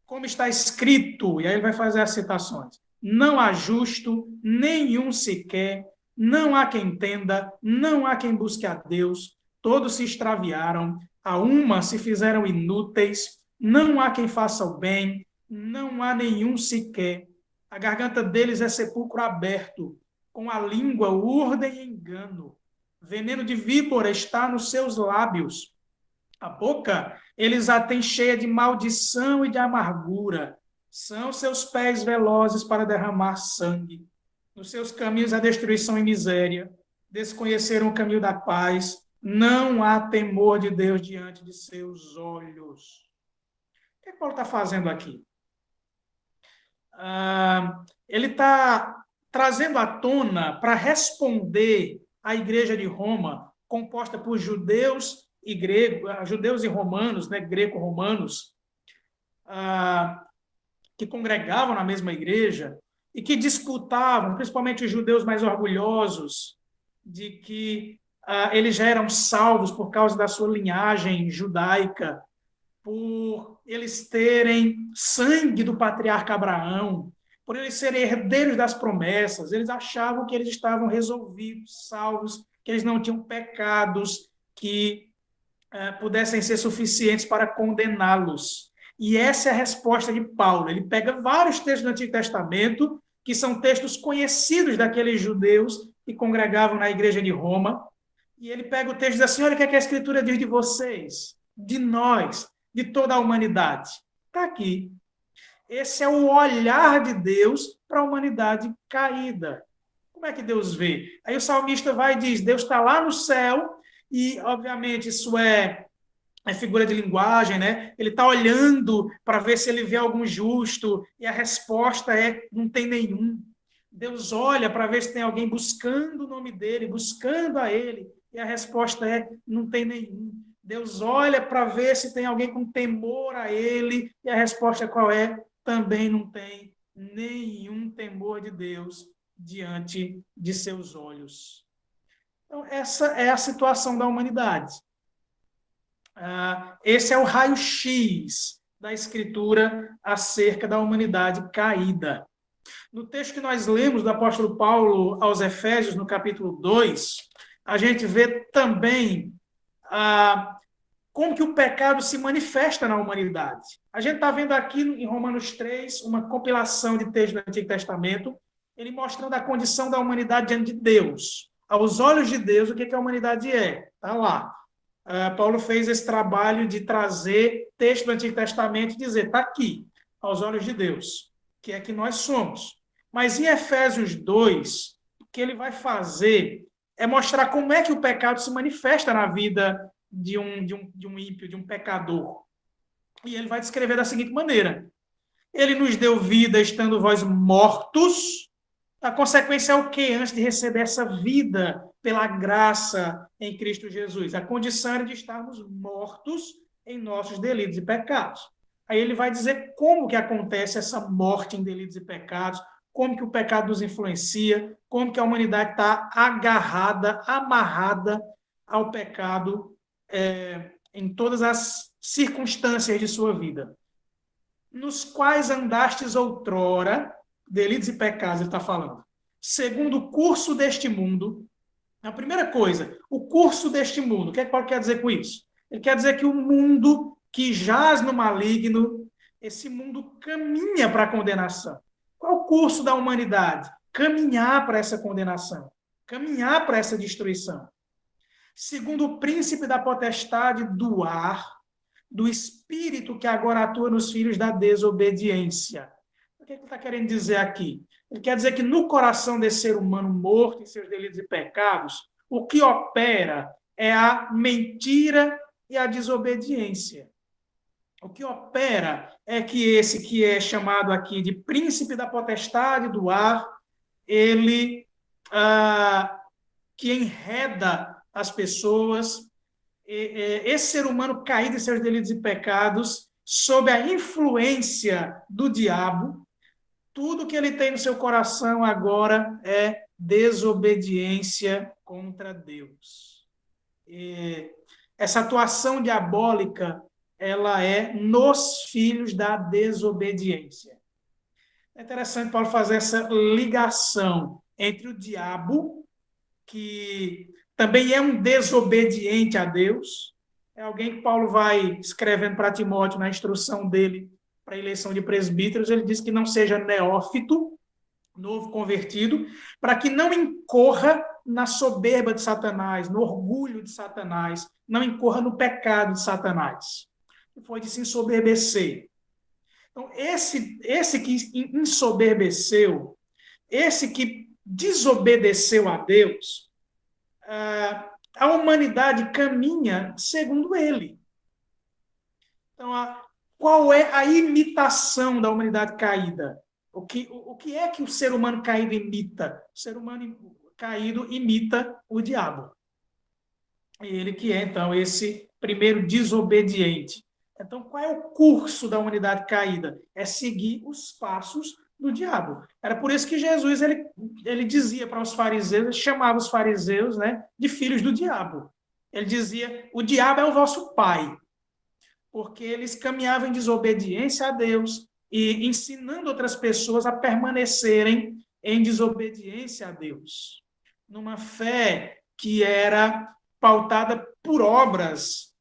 Como está escrito, e aí ele vai fazer as citações: não há justo, nenhum sequer, não há quem entenda, não há quem busque a Deus, todos se extraviaram, a uma se fizeram inúteis, não há quem faça o bem, não há nenhum sequer. A garganta deles é sepulcro aberto, com a língua urdem e engano. Veneno de víbora está nos seus lábios. A boca eles a têm cheia de maldição e de amargura. São seus pés velozes para derramar sangue. Nos seus caminhos há destruição e miséria. Desconheceram o caminho da paz. Não há temor de Deus diante de seus olhos. O que Paulo está fazendo aqui? Ele está trazendo à tona para responder à igreja de Roma, composta por judeus e gregos, judeus e romanos, né, greco-romanos, que congregavam na mesma igreja e que disputavam, principalmente os judeus mais orgulhosos, de que eles já eram salvos por causa da sua linhagem judaica, por eles terem sangue do patriarca Abraão, por eles serem herdeiros das promessas. Eles achavam que eles estavam resolvidos, salvos, que eles não tinham pecados que pudessem ser suficientes para condená-los. E essa é a resposta de Paulo. Ele pega vários textos do Antigo Testamento, que são textos conhecidos daqueles judeus que congregavam na igreja de Roma, e ele pega o texto e diz assim: olha o que a Escritura diz de vocês, de nós, de toda a humanidade. Está aqui. Esse é o olhar de Deus para a humanidade caída. Como é que Deus vê? Aí o salmista vai e diz: Deus está lá no céu, e, obviamente, isso é figura de linguagem, né? Ele está olhando para ver se ele vê algum justo, e a resposta é: não tem nenhum. Deus olha para ver se tem alguém buscando o nome dele, buscando a ele, e a resposta é: não tem nenhum. Deus olha para ver se tem alguém com temor a ele, e a resposta qual é? Também não tem nenhum temor de Deus diante de seus olhos. Então, essa é a situação da humanidade. Esse é o raio-x da Escritura acerca da humanidade caída. No texto que nós lemos do apóstolo Paulo aos Efésios, no capítulo 2, a gente vê também como que o pecado se manifesta na humanidade. A gente está vendo aqui em Romanos 3 uma compilação de textos do Antigo Testamento, ele mostrando a condição da humanidade diante de Deus. Aos olhos de Deus, o que a humanidade é? Está lá. Paulo fez esse trabalho de trazer texto do Antigo Testamento e dizer: está aqui, aos olhos de Deus, que é que nós somos. Mas em Efésios 2, o que ele vai fazer é mostrar como é que o pecado se manifesta na vida de um ímpio, de um pecador. E ele vai descrever da seguinte maneira: ele nos deu vida estando vós mortos. A consequência é o quê? Antes de receber essa vida pela graça em Cristo Jesus. A condição era de estarmos mortos em nossos delitos e pecados. Aí ele vai dizer como que acontece essa morte em delitos e pecados, como que o pecado nos influencia, como que a humanidade está agarrada, amarrada ao pecado em todas as circunstâncias de sua vida. Nos quais andastes outrora, delitos e pecados, ele está falando, segundo o curso deste mundo. A primeira coisa, o curso deste mundo. O que é que Paulo quer dizer com isso? Ele quer dizer que o mundo que jaz no maligno, esse mundo caminha para a condenação. Qual é o curso da humanidade? Caminhar para essa condenação, caminhar para essa destruição. Segundo o príncipe da potestade do ar, do espírito que agora atua nos filhos da desobediência. O que ele está querendo dizer aqui? Ele quer dizer que no coração desse ser humano morto em seus delitos e pecados, o que opera é a mentira e a desobediência. O que opera é que esse que é chamado aqui de príncipe da potestade do ar, ele que enreda as pessoas, esse ser humano caído em seus delitos e pecados, sob a influência do diabo, tudo que ele tem no seu coração agora é desobediência contra Deus. Essa atuação diabólica, ela é nos filhos da desobediência. É interessante Paulo fazer essa ligação entre o diabo, que também é um desobediente a Deus, é alguém que Paulo vai escrevendo para Timóteo na instrução dele para a eleição de presbíteros, ele diz que não seja neófito, novo convertido, para que não incorra na soberba de Satanás, no orgulho de Satanás, não incorra no pecado de Satanás. Foi de se ensoberbecer. Então, esse que ensoberbeceu, esse que desobedeceu a Deus, a humanidade caminha segundo ele. Então, qual é a imitação da humanidade caída? O que é que o ser humano caído imita? O ser humano caído imita o diabo. Ele que é, então, esse primeiro desobediente. Então, qual é o curso da humanidade caída? É seguir os passos do diabo. Era por isso que Jesus ele dizia para os fariseus, ele chamava os fariseus, né, de filhos do diabo. Ele dizia, o diabo é o vosso pai, porque eles caminhavam em desobediência a Deus e ensinando outras pessoas a permanecerem em desobediência a Deus, numa fé que era pautada por obras,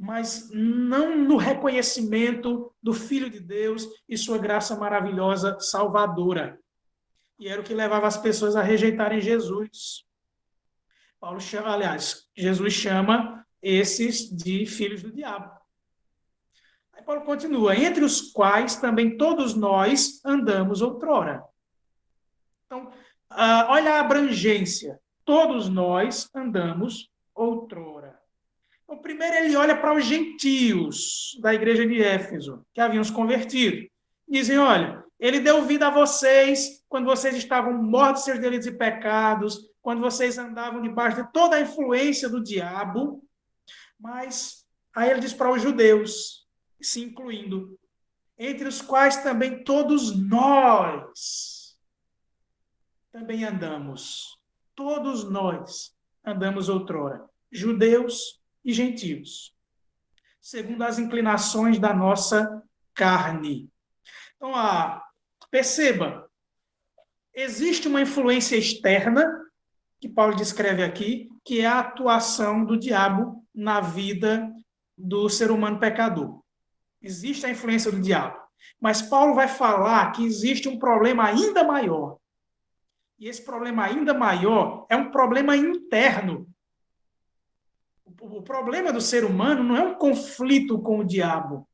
mas não no reconhecimento do Filho de Deus e sua graça maravilhosa salvadora. E era o que levava as pessoas a rejeitarem Jesus. Jesus chama esses de filhos do diabo. Aí Paulo continua, entre os quais também todos nós andamos outrora. Então, olha a abrangência. Todos nós andamos outrora. Então, primeiro ele olha para os gentios da igreja de Éfeso, que haviam se convertido. Dizem, olha, ele deu vida a vocês quando vocês estavam mortos em seus delitos e pecados, quando vocês andavam debaixo de toda a influência do diabo, mas aí ele diz para os judeus, se incluindo, entre os quais também todos nós também andamos. Todos nós andamos outrora, judeus e gentios, segundo as inclinações da nossa carne. Então, perceba, existe uma influência externa, que Paulo descreve aqui, que é a atuação do diabo na vida do ser humano pecador. Existe a influência do diabo. Mas Paulo vai falar que existe um problema ainda maior. E esse problema ainda maior é um problema interno. O problema do ser humano não é um conflito com o diabo.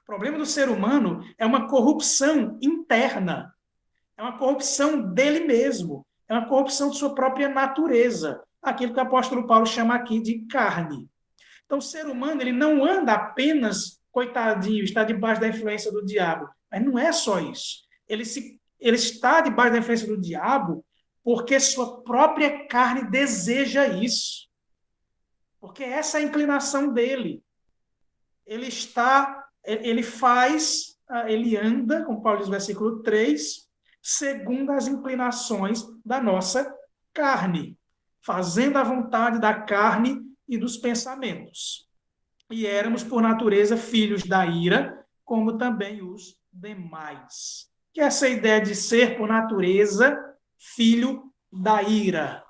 O problema do ser humano é uma corrupção interna. É uma corrupção dele mesmo. É uma corrupção de sua própria natureza. Aquilo que o apóstolo Paulo chama aqui de carne. Então, o ser humano ele não anda apenas, coitadinho, está debaixo da influência do diabo. Mas não é só isso. Ele está debaixo da influência do diabo porque sua própria carne deseja isso. Porque essa é a inclinação dele. Ele anda, como Paulo diz no versículo 3, segundo as inclinações da nossa carne, fazendo a vontade da carne e dos pensamentos. E éramos, por natureza, filhos da ira, como também os demais. Que é essa ideia de ser, por natureza, filho da ira.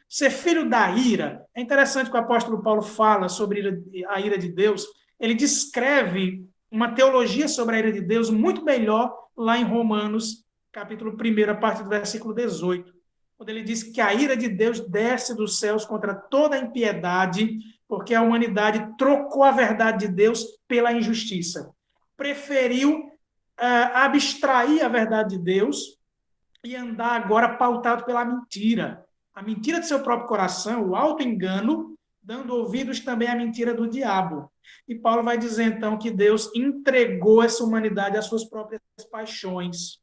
Ser filho da ira, é interessante que o apóstolo Paulo fala sobre a ira de Deus, ele descreve uma teologia sobre a ira de Deus muito melhor lá em Romanos, capítulo 1, a partir do versículo 18, quando ele diz que a ira de Deus desce dos céus contra toda a impiedade, porque a humanidade trocou a verdade de Deus pela injustiça. Preferiu abstrair a verdade de Deus e andar agora pautado pela mentira. A mentira de seu próprio coração, o auto-engano, dando ouvidos também à mentira do diabo. E Paulo vai dizer, então, que Deus entregou essa humanidade às suas próprias paixões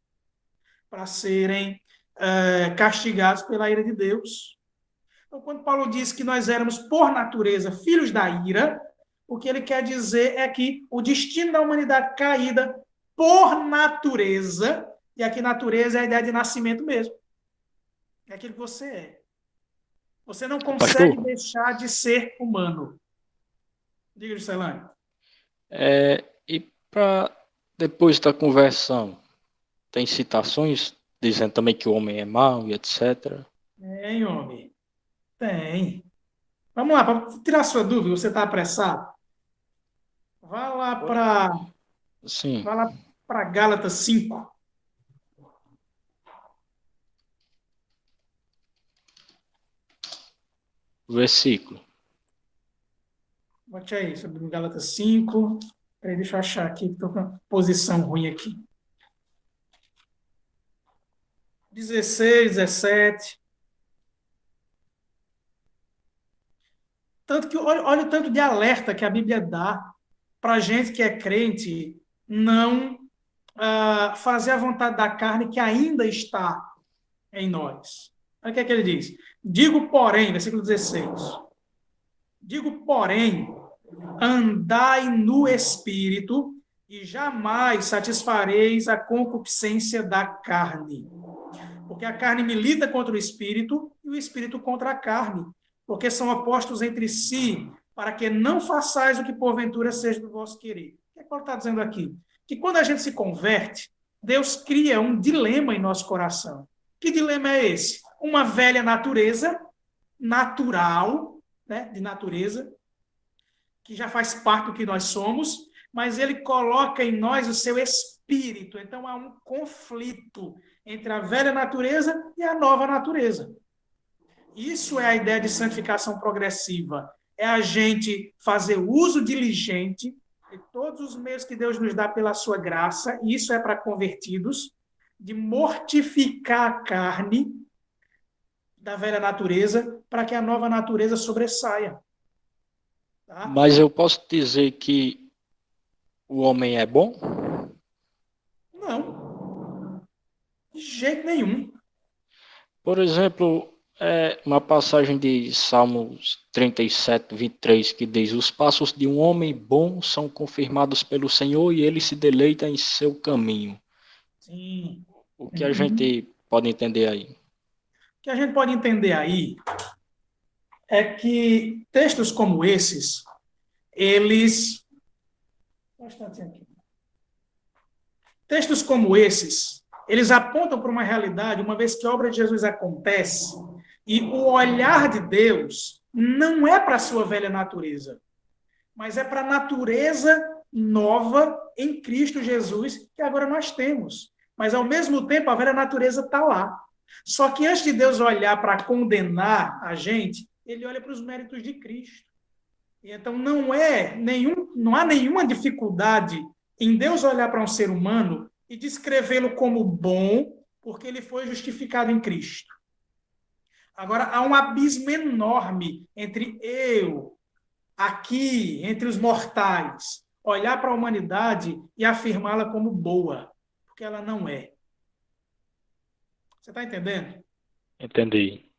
para serem castigados pela ira de Deus. Então, quando Paulo diz que nós éramos, por natureza, filhos da ira, o que ele quer dizer é que o destino da humanidade caída, por natureza, e aqui natureza é a ideia de nascimento mesmo, é aquilo que você é. Você não consegue Pastor, deixar de ser humano. Diga, Juscelane. e para depois da conversão, tem citações dizendo também que o homem é mau e etc. Tem, homem. Tem. Vamos lá, para tirar sua dúvida, você está apressado? Vá lá para Sim, vá lá para Gálatas 5. versículo. Bote aí, sobre Gálatas 5. Peraí, deixa eu achar aqui, que estou com uma posição ruim aqui. 16, 17. Tanto que, olha o tanto de alerta que a Bíblia dá para a gente que é crente não fazer a vontade da carne que ainda está em nós. Olha o que é que ele diz. Digo, porém, versículo 16. Digo, porém, andai no Espírito e jamais satisfareis a concupiscência da carne. Porque a carne milita contra o Espírito e o Espírito contra a carne. Porque são opostos entre si, para que não façais o que porventura seja do vosso querer. O que é que Paulo está dizendo aqui? Que quando a gente se converte, Deus cria um dilema em nosso coração. Que dilema é esse? Uma velha natureza, natural, né, de natureza, que já faz parte do que nós somos, mas ele coloca em nós o seu espírito. Então há um conflito entre a velha natureza e a nova natureza. Isso é a ideia de santificação progressiva. É a gente fazer uso diligente de todos os meios que Deus nos dá pela sua graça, e isso é para convertidos, de mortificar a carne da velha natureza para que a nova natureza sobressaia. Tá? Mas eu posso dizer que o homem é bom? Não, de jeito nenhum. Por exemplo, uma passagem de Salmos 37, 23, que diz: os passos de um homem bom são confirmados pelo Senhor e ele se deleita em seu caminho. Sim. O que a gente pode entender aí? O que a gente pode entender aí é que textos como esses, eles... Textos como esses, eles apontam para uma realidade, uma vez que a obra de Jesus acontece, e o olhar de Deus não é para a sua velha natureza, mas é para a natureza nova em Cristo Jesus, que agora nós temos. Mas, ao mesmo tempo, a velha natureza está lá. Só que antes de Deus olhar para condenar a gente, ele olha para os méritos de Cristo. E então não há nenhuma dificuldade em Deus olhar para um ser humano e descrevê-lo como bom, porque ele foi justificado em Cristo. Agora, há um abismo enorme entre eu, aqui, entre os mortais, olhar para a humanidade e afirmá-la como boa, porque ela não é. Você está entendendo? Entendi.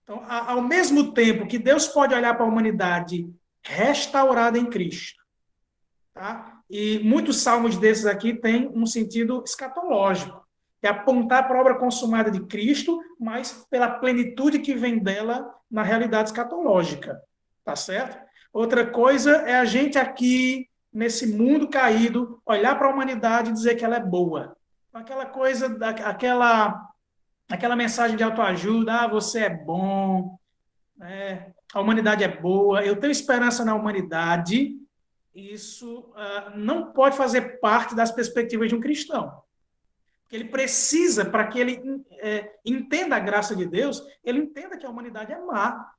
Então, ao mesmo tempo que Deus pode olhar para a humanidade restaurada em Cristo, tá? E muitos salmos desses aqui têm um sentido escatológico, que é apontar para a obra consumada de Cristo, mas pela plenitude que vem dela na realidade escatológica, tá certo? Outra coisa é a gente aqui, nesse mundo caído, olhar para a humanidade e dizer que ela é boa. Aquela coisa, aquela mensagem de autoajuda, você é bom, a humanidade é boa, eu tenho esperança na humanidade, isso não pode fazer parte das perspectivas de um cristão. Porque ele precisa, para que ele entenda a graça de Deus, ele entenda que a humanidade é má.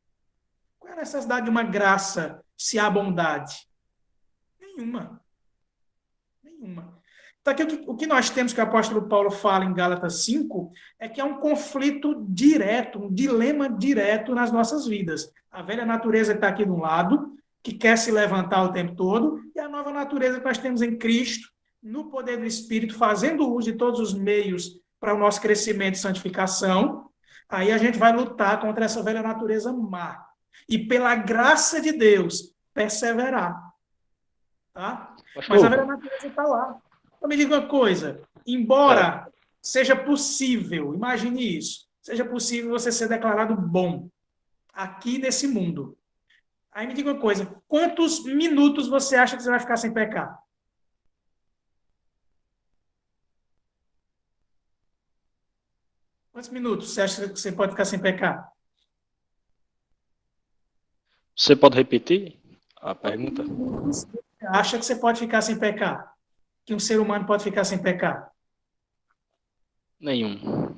Qual é a necessidade de uma graça se há bondade? Nenhuma. Nenhuma. Então, aqui, o que nós temos que o apóstolo Paulo fala em Gálatas 5 é que é um conflito direto, um dilema direto nas nossas vidas. A velha natureza está aqui de um lado, que quer se levantar o tempo todo, e a nova natureza que nós temos em Cristo, no poder do Espírito, fazendo uso de todos os meios para o nosso crescimento e santificação. Aí a gente vai lutar contra essa velha natureza má. E pela graça de Deus, perseverar. Tá? Mas a velha Pastor, natureza está lá. Então me diga uma coisa, embora seja possível, imagine isso, seja possível você ser declarado bom aqui nesse mundo. Aí me diga uma coisa, quantos minutos você acha que você vai ficar sem pecar? Quantos minutos você acha que você pode ficar sem pecar? você pode repetir a Quantos pergunta? minutos você acha que você pode ficar sem pecar? Que um ser humano pode ficar sem pecar? Nenhum.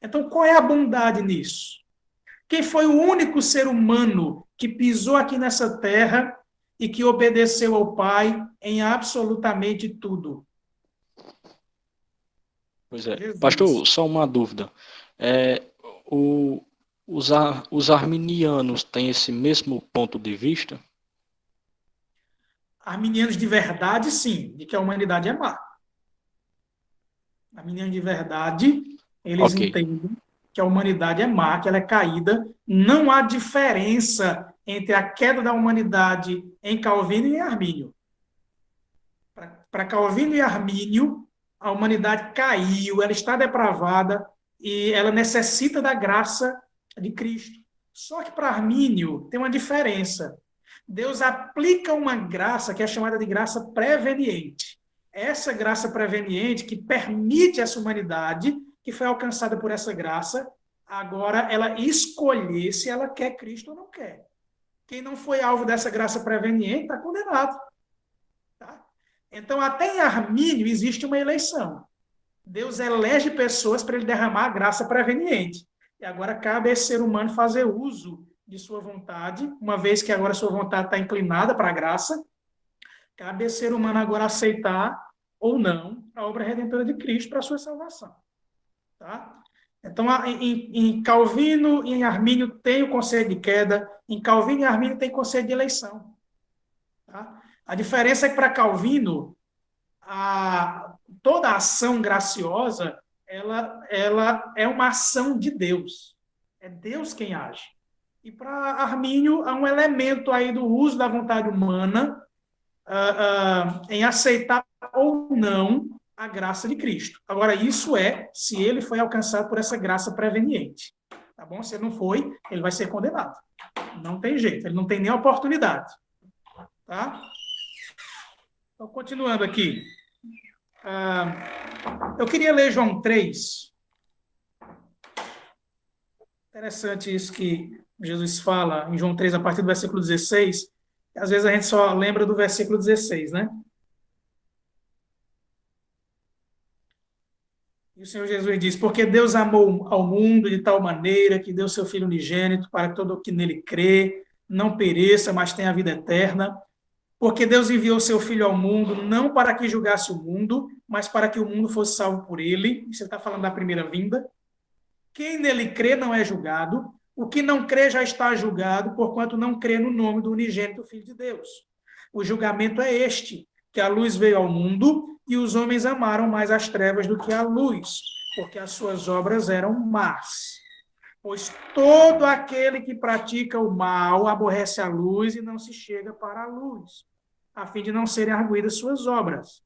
Então, qual é a bondade nisso? Quem foi o único ser humano que pisou aqui nessa terra e que obedeceu ao Pai em absolutamente tudo? Pois é. Jesus. Pastor, só uma dúvida. É, o, os arminianos têm esse mesmo ponto de vista? Arminianos de verdade, sim, de que a humanidade é má. Arminianos de verdade, eles Ok. entendem que a humanidade é má, que ela é caída. Não há diferença entre a queda da humanidade em Calvino e em Armínio. Para Calvino e Armínio, a humanidade caiu, ela está depravada e ela necessita da graça de Cristo. Só que para Armínio tem uma diferença. Deus aplica uma graça que é chamada de graça preveniente. Essa graça preveniente que permite essa humanidade, que foi alcançada por essa graça, agora ela escolher se ela quer Cristo ou não quer. Quem não foi alvo dessa graça preveniente está condenado. Tá? Então, até em Armínio existe uma eleição. Deus elege pessoas para ele derramar a graça preveniente. E agora cabe a esse ser humano fazer uso de sua vontade, uma vez que agora sua vontade está inclinada para a graça, cabe a esse ser humano agora aceitar ou não a obra redentora de Cristo para a sua salvação. Tá? Então, em Calvino e em Armínio tem o conceito de queda, em Calvino e Armínio tem conceito de eleição. Tá? A diferença é que para Calvino, toda ação graciosa ela é uma ação de Deus. É Deus quem age. E para Armínio, há um elemento aí do uso da vontade humana em aceitar ou não a graça de Cristo. Agora, isso é se ele foi alcançado por essa graça preveniente. Tá bom? Se ele não foi, ele vai ser condenado. Não tem jeito, ele não tem nem oportunidade. Tá? Então, continuando aqui. Eu queria ler João 3. Interessante isso que Jesus fala em João 3, a partir do versículo 16. Às vezes a gente só lembra do versículo 16, né? E o Senhor Jesus diz, porque Deus amou ao mundo de tal maneira que deu seu Filho unigênito para que todo o que nele crê não pereça, mas tenha a vida eterna. Porque Deus enviou seu Filho ao mundo não para que julgasse o mundo, mas para que o mundo fosse salvo por ele. Isso ele está falando da primeira vinda. Quem nele crê não é julgado. O que não crê já está julgado, porquanto não crê no nome do unigênito Filho de Deus. O julgamento é este, que a luz veio ao mundo e os homens amaram mais as trevas do que a luz, porque as suas obras eram más. Pois todo aquele que pratica o mal aborrece a luz e não se chega para a luz, a fim de não serem arguídas suas obras.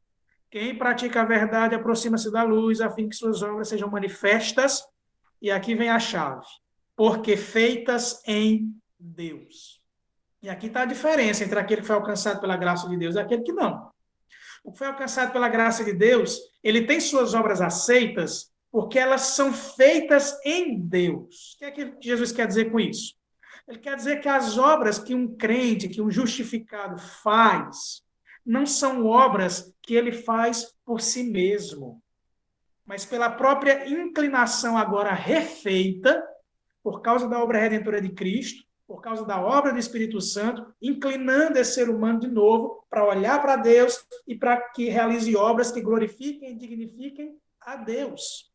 Quem pratica a verdade aproxima-se da luz, a fim que suas obras sejam manifestas. E aqui vem a chave. Porque feitas em Deus. E aqui está a diferença entre aquele que foi alcançado pela graça de Deus e aquele que não. O que foi alcançado pela graça de Deus, ele tem suas obras aceitas porque elas são feitas em Deus. O que é que Jesus quer dizer com isso? Ele quer dizer que as obras que um crente, que um justificado faz, não são obras que ele faz por si mesmo, mas pela própria inclinação agora refeita, por causa da obra redentora de Cristo, por causa da obra do Espírito Santo, inclinando esse ser humano de novo para olhar para Deus e para que realize obras que glorifiquem e dignifiquem a Deus.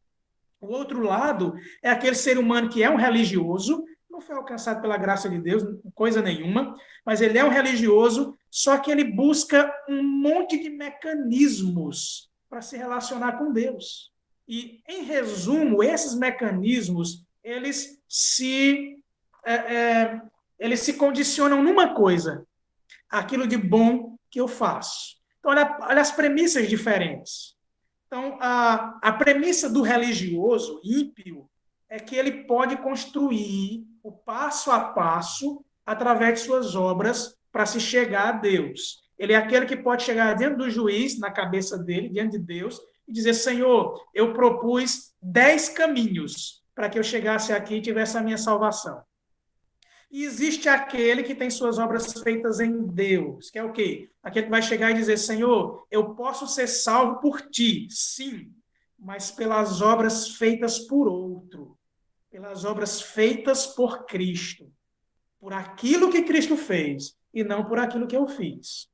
O outro lado é aquele ser humano que é um religioso, não foi alcançado pela graça de Deus, coisa nenhuma, mas ele é um religioso, só que ele busca um monte de mecanismos para se relacionar com Deus. E, em resumo, esses mecanismos, eles se condicionam numa coisa, aquilo de bom que eu faço. Então, olha as premissas diferentes. Então, a premissa do religioso ímpio é que ele pode construir o passo a passo através de suas obras para se chegar a Deus. Ele é aquele que pode chegar diante do juiz, na cabeça dele, diante de Deus, e dizer, Senhor, eu propus 10 caminhos para que eu chegasse aqui e tivesse a minha salvação. E existe aquele que tem suas obras feitas em Deus, que é o quê? Aquele que vai chegar e dizer, Senhor, eu posso ser salvo por ti, sim, mas pelas obras feitas por outro, pelas obras feitas por Cristo, por aquilo que Cristo fez e não por aquilo que eu fiz.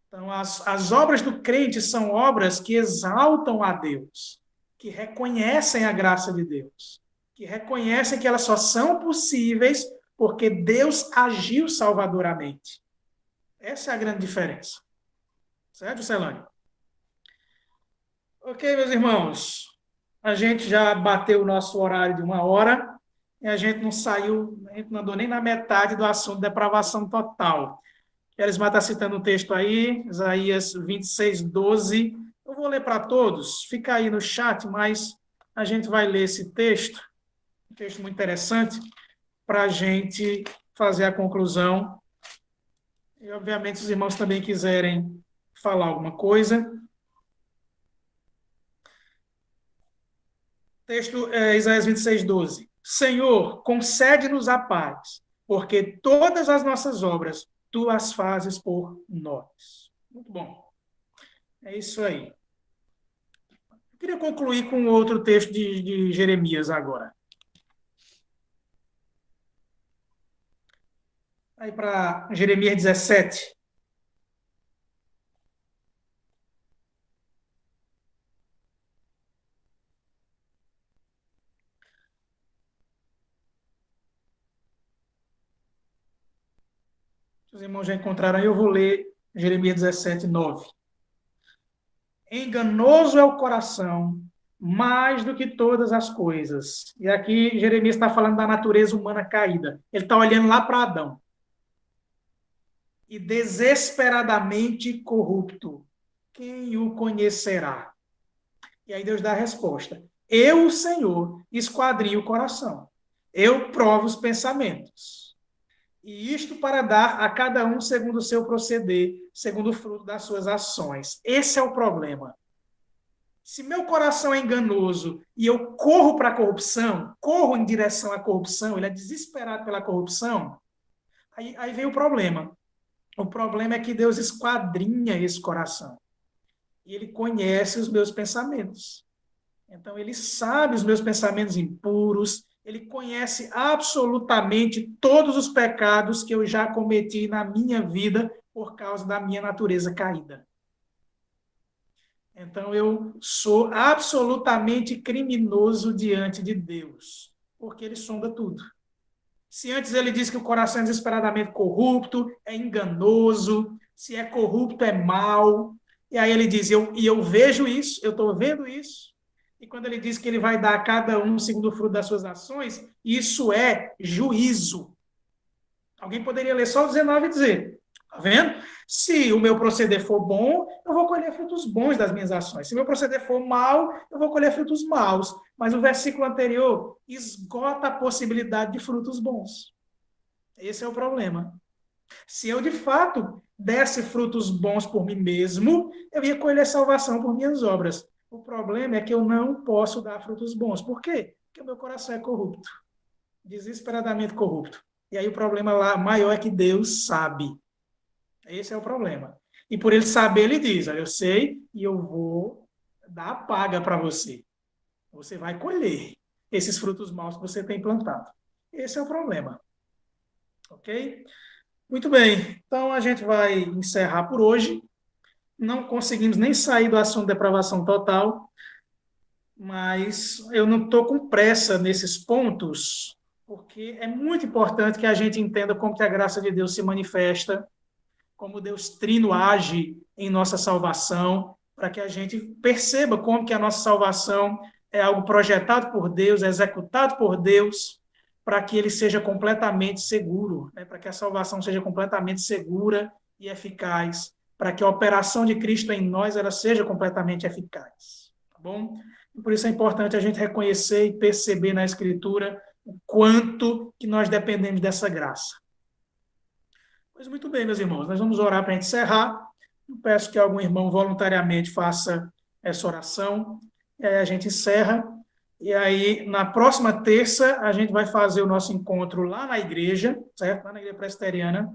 Então, as obras do crente são obras que exaltam a Deus, que reconhecem a graça de Deus, que reconhecem que elas só são possíveis porque Deus agiu salvadoramente. Essa é a grande diferença. Certo, Celânio? Ok, meus irmãos. A gente já bateu o nosso horário de 1 hora e a gente não andou nem na metade do assunto de depravação total. Elismar está citando um texto aí, Isaías 26, 12. Eu vou ler para todos, fica aí no chat, mas a gente vai ler esse texto, um texto muito interessante, para a gente fazer a conclusão. E, obviamente, se os irmãos também quiserem falar alguma coisa. Texto Isaías 26, 12. Senhor, concede-nos a paz, porque todas as nossas obras tu as fazes por nós. Muito bom. É isso aí. Eu queria concluir com outro texto de Jeremias agora. Aí para Jeremias 17. Os irmãos já encontraram aí, eu vou ler Jeremias 17, 9. Enganoso é o coração, mais do que todas as coisas. E aqui Jeremias está falando da natureza humana caída. Ele está olhando lá para Adão. E desesperadamente corrupto. Quem o conhecerá? E aí Deus dá a resposta. Eu, o Senhor, esquadrinho o coração. Eu provo os pensamentos. E isto para dar a cada um segundo o seu proceder, segundo o fruto das suas ações. Esse é o problema. Se meu coração é enganoso e eu corro para a corrupção, corro em direção à corrupção, ele é desesperado pela corrupção, aí vem o problema. O problema é que Deus esquadrinha esse coração. E ele conhece os meus pensamentos. Então, ele sabe os meus pensamentos impuros, ele conhece absolutamente todos os pecados que eu já cometi na minha vida por causa da minha natureza caída. Então, eu sou absolutamente criminoso diante de Deus, porque ele sonda tudo. Se antes ele diz que o coração é desesperadamente corrupto, é enganoso, se é corrupto, é mau, e aí ele diz, eu vejo isso, eu estou vendo isso, e quando ele diz que ele vai dar a cada um segundo o fruto das suas ações, isso é juízo. Alguém poderia ler só o 19 e dizer, tá vendo? Se o meu proceder for bom, eu vou colher frutos bons das minhas ações. Se o meu proceder for mau, eu vou colher frutos maus. Mas o versículo anterior esgota a possibilidade de frutos bons. Esse é o problema. Se eu, de fato, desse frutos bons por mim mesmo, eu ia colher salvação por minhas obras. O problema é que eu não posso dar frutos bons. Por quê? Porque o meu coração é corrupto. Desesperadamente corrupto. E aí o problema lá maior é que Deus sabe. Esse é o problema. E por ele saber, ele diz, eu sei e eu vou dar a paga para você. Você vai colher esses frutos maus que você tem plantado. Esse é o problema. Ok? Muito bem. Então, a gente vai encerrar por hoje. Não conseguimos nem sair do assunto de depravação total, mas eu não estou com pressa nesses pontos, porque é muito importante que a gente entenda como que a graça de Deus se manifesta, como Deus Trino age em nossa salvação, para que a gente perceba como que a nossa salvação é algo projetado por Deus, executado por Deus, para que ele seja completamente seguro, né? Para que a salvação seja completamente segura e eficaz, para que a operação de Cristo em nós ela seja completamente eficaz, tá bom? E por isso é importante a gente reconhecer e perceber na Escritura o quanto que nós dependemos dessa graça. Pois muito bem, meus irmãos, nós vamos orar para a gente encerrar. Eu peço que algum irmão voluntariamente faça essa oração, e aí a gente encerra. E aí, na próxima terça, a gente vai fazer o nosso encontro lá na igreja, certo? Lá na igreja presbiteriana.